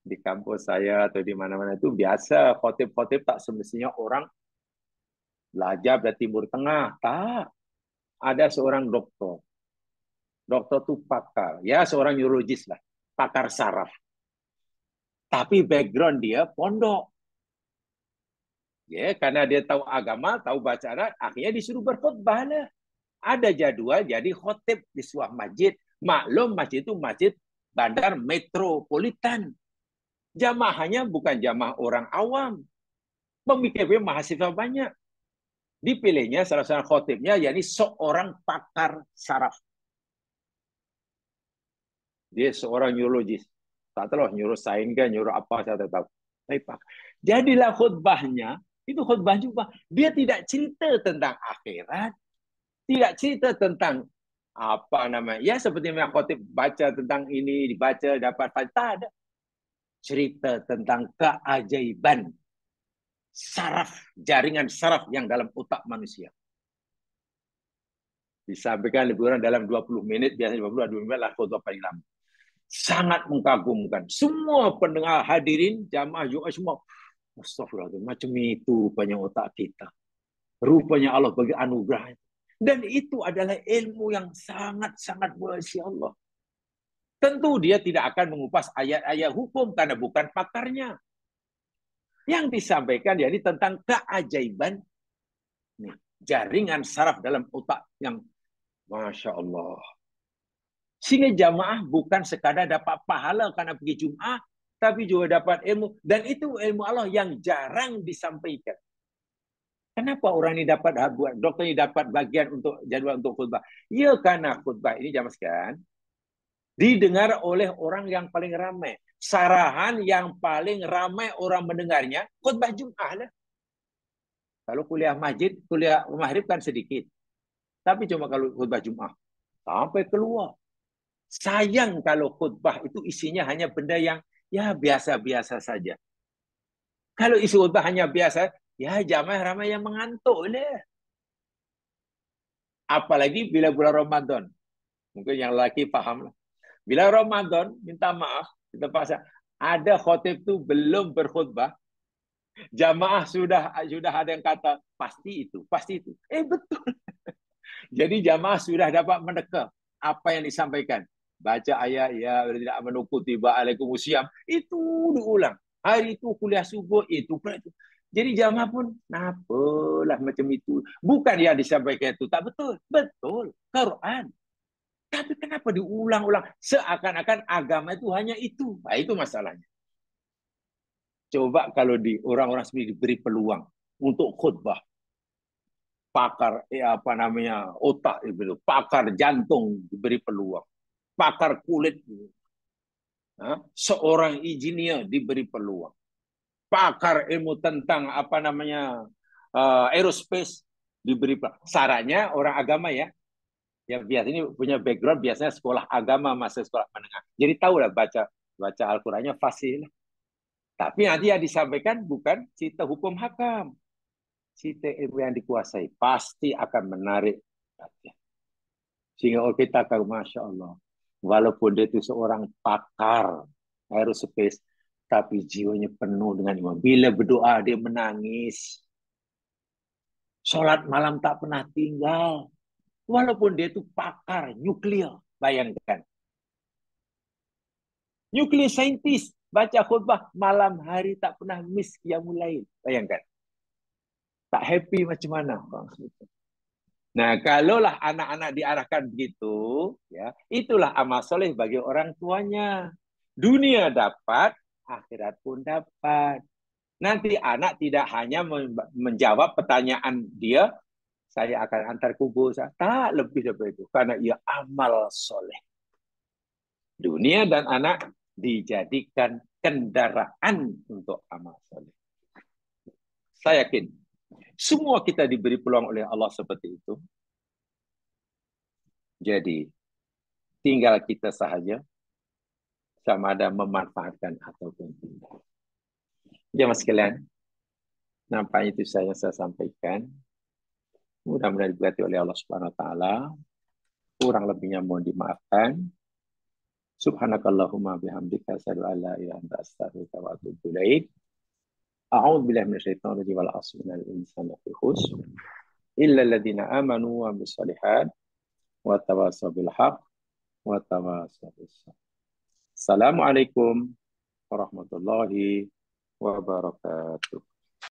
Di kampus saya atau di mana-mana itu biasa, khotib-khotib tak semestinya orang belajar dari Timur Tengah. Tak. Ada seorang dokter. Dokter itu pakar. Ya, seorang neurologis lah. Pakar saraf. Tapi background dia pondok. Ya, karena dia tahu agama, tahu baca Arab, akhirnya disuruh berkhutbah lah. Ada jadwal jadi khotib di sebuah masjid. Maklum masjid itu masjid bandar metropolitan. Jamaahnya bukan jamaah orang awam. Pemikirnya mahasiswa banyak. Dipilihnya salah satu khotibnya, yakni seorang pakar saraf. Dia seorang neurologis. Tak tahu neurosains kan, neuro apa, saya tak tahu. Jadilah khutbahnya, itu khutbah juga. Dia tidak cerita tentang akhirat, tidak cerita tentang apa namanya? Ya seperti yang khotib baca tentang ini, dibaca dapat tak ada cerita tentang keajaiban saraf, jaringan saraf yang dalam otak manusia. Disampaikan lebih kurang dalam 20 menit, biasanya 20 menit lah khutbah paling lama. Sangat mengagumkan. Semua pendengar hadirin, jamaah juga semua, astagfirullahaladzim, macam itu rupanya otak kita. Rupanya Allah bagi anugerah. Dan itu adalah ilmu yang sangat-sangat Masya Allah. Tentu dia tidak akan mengupas ayat-ayat hukum karena bukan pakarnya. Yang disampaikan yakni tentang keajaiban nih, jaringan saraf dalam otak yang Masya Allah. Sehingga jamaah bukan sekadar dapat pahala karena pergi Jum'ah, tapi juga dapat ilmu. Dan itu ilmu Allah yang jarang disampaikan. Kenapa orang ini dapat, dokter ini dapat bagian untuk jadual untuk khutbah? Ya karena khutbah ini jamaah sekalian didengar oleh orang yang paling ramai. Sarahan yang paling ramai orang mendengarnya, khutbah Jum'ah lah. Kalau kuliah masjid, kuliah maghrib kan sedikit. Tapi cuma kalau khutbah Jum'ah, sampai keluar. Sayang kalau khutbah itu isinya hanya benda yang ya biasa-biasa saja. Kalau isi khutbah hanya biasa, ya jamaah ramai yang mengantuk deh. Apalagi bila bulan Ramadan. Mungkin yang laki paham lah. Bila Ramadan, minta maaf, kita pasang. Ada khotib itu belum berkhutbah, jamaah sudah ada yang kata pasti itu, pasti itu. Betul. Jadi jamaah sudah dapat meneka apa yang disampaikan. Baca ayat ya tidak menukuti waalaikumsalam itu diulang. Hari itu kuliah subuh itu. Jadi jamaah pun napalah macam itu. Bukan yang disampaikan itu tak betul. Betul. Quran. Tapi kenapa diulang-ulang? Seakan-akan agama itu hanya itu. Nah, itu masalahnya. Coba kalau orang-orang sendiri diberi peluang untuk khutbah. Pakar apa namanya otak itu, pakar jantung diberi peluang, pakar kulit, seorang engineer diberi peluang, pakar ilmu tentang apa namanya aerospace diberi peluang. Syaratnya orang agama ya, ya biasanya punya background biasanya sekolah agama masa sekolah menengah, jadi tahu lah baca Al-Qurannya fasih. Tapi nanti yang disampaikan bukan cerita hukum hakam. Cerita ilmu yang dikuasai pasti akan menarik perhatian. Sehingga kita akan Masya Allah. Walaupun dia itu seorang pakar aerospace, tapi jiwanya penuh dengan iman. Bila berdoa dia menangis. Sholat malam tak pernah tinggal. Walaupun dia itu pakar nuklir. Bayangkan. Nuklir saintis. Baca khutbah malam hari tak pernah miss qiyamul lail. Bayangkan. Tak happy macam mana? Nah, kalaulah anak-anak diarahkan begitu, ya, itulah amal soleh bagi orang tuanya. Dunia dapat, akhirat pun dapat. Nanti anak tidak hanya menjawab pertanyaan dia, saya akan antar kubur. Tak lebih dari itu. Karena ia amal soleh. Dunia dan anak dijadikan kendaraan untuk amal soleh. Saya yakin semua kita diberi peluang oleh Allah seperti itu. Jadi, tinggal kita sahaja sama ada memanfaatkan ataupun tidak. Jemaah sekalian, nampaknya itu saya sampaikan. Mudah-mudahan diberkati oleh Allah Subhanahu wa taala. Kurang lebihnya mohon dimaafkan. Subhanakallahumma bihamdika asyhadu an la ilaha illa anta astaghfiruka wa atubu ilaik. A'udzu billahi minasyaitonir rajim wal 'asri innal insana lafi khusr illa alladziina aamanu wa 'amilus shalihaat wa tawassaw bil haqq wa tawassaw bis sabr. Assalamualaikum warahmatullahi wabarakatuh.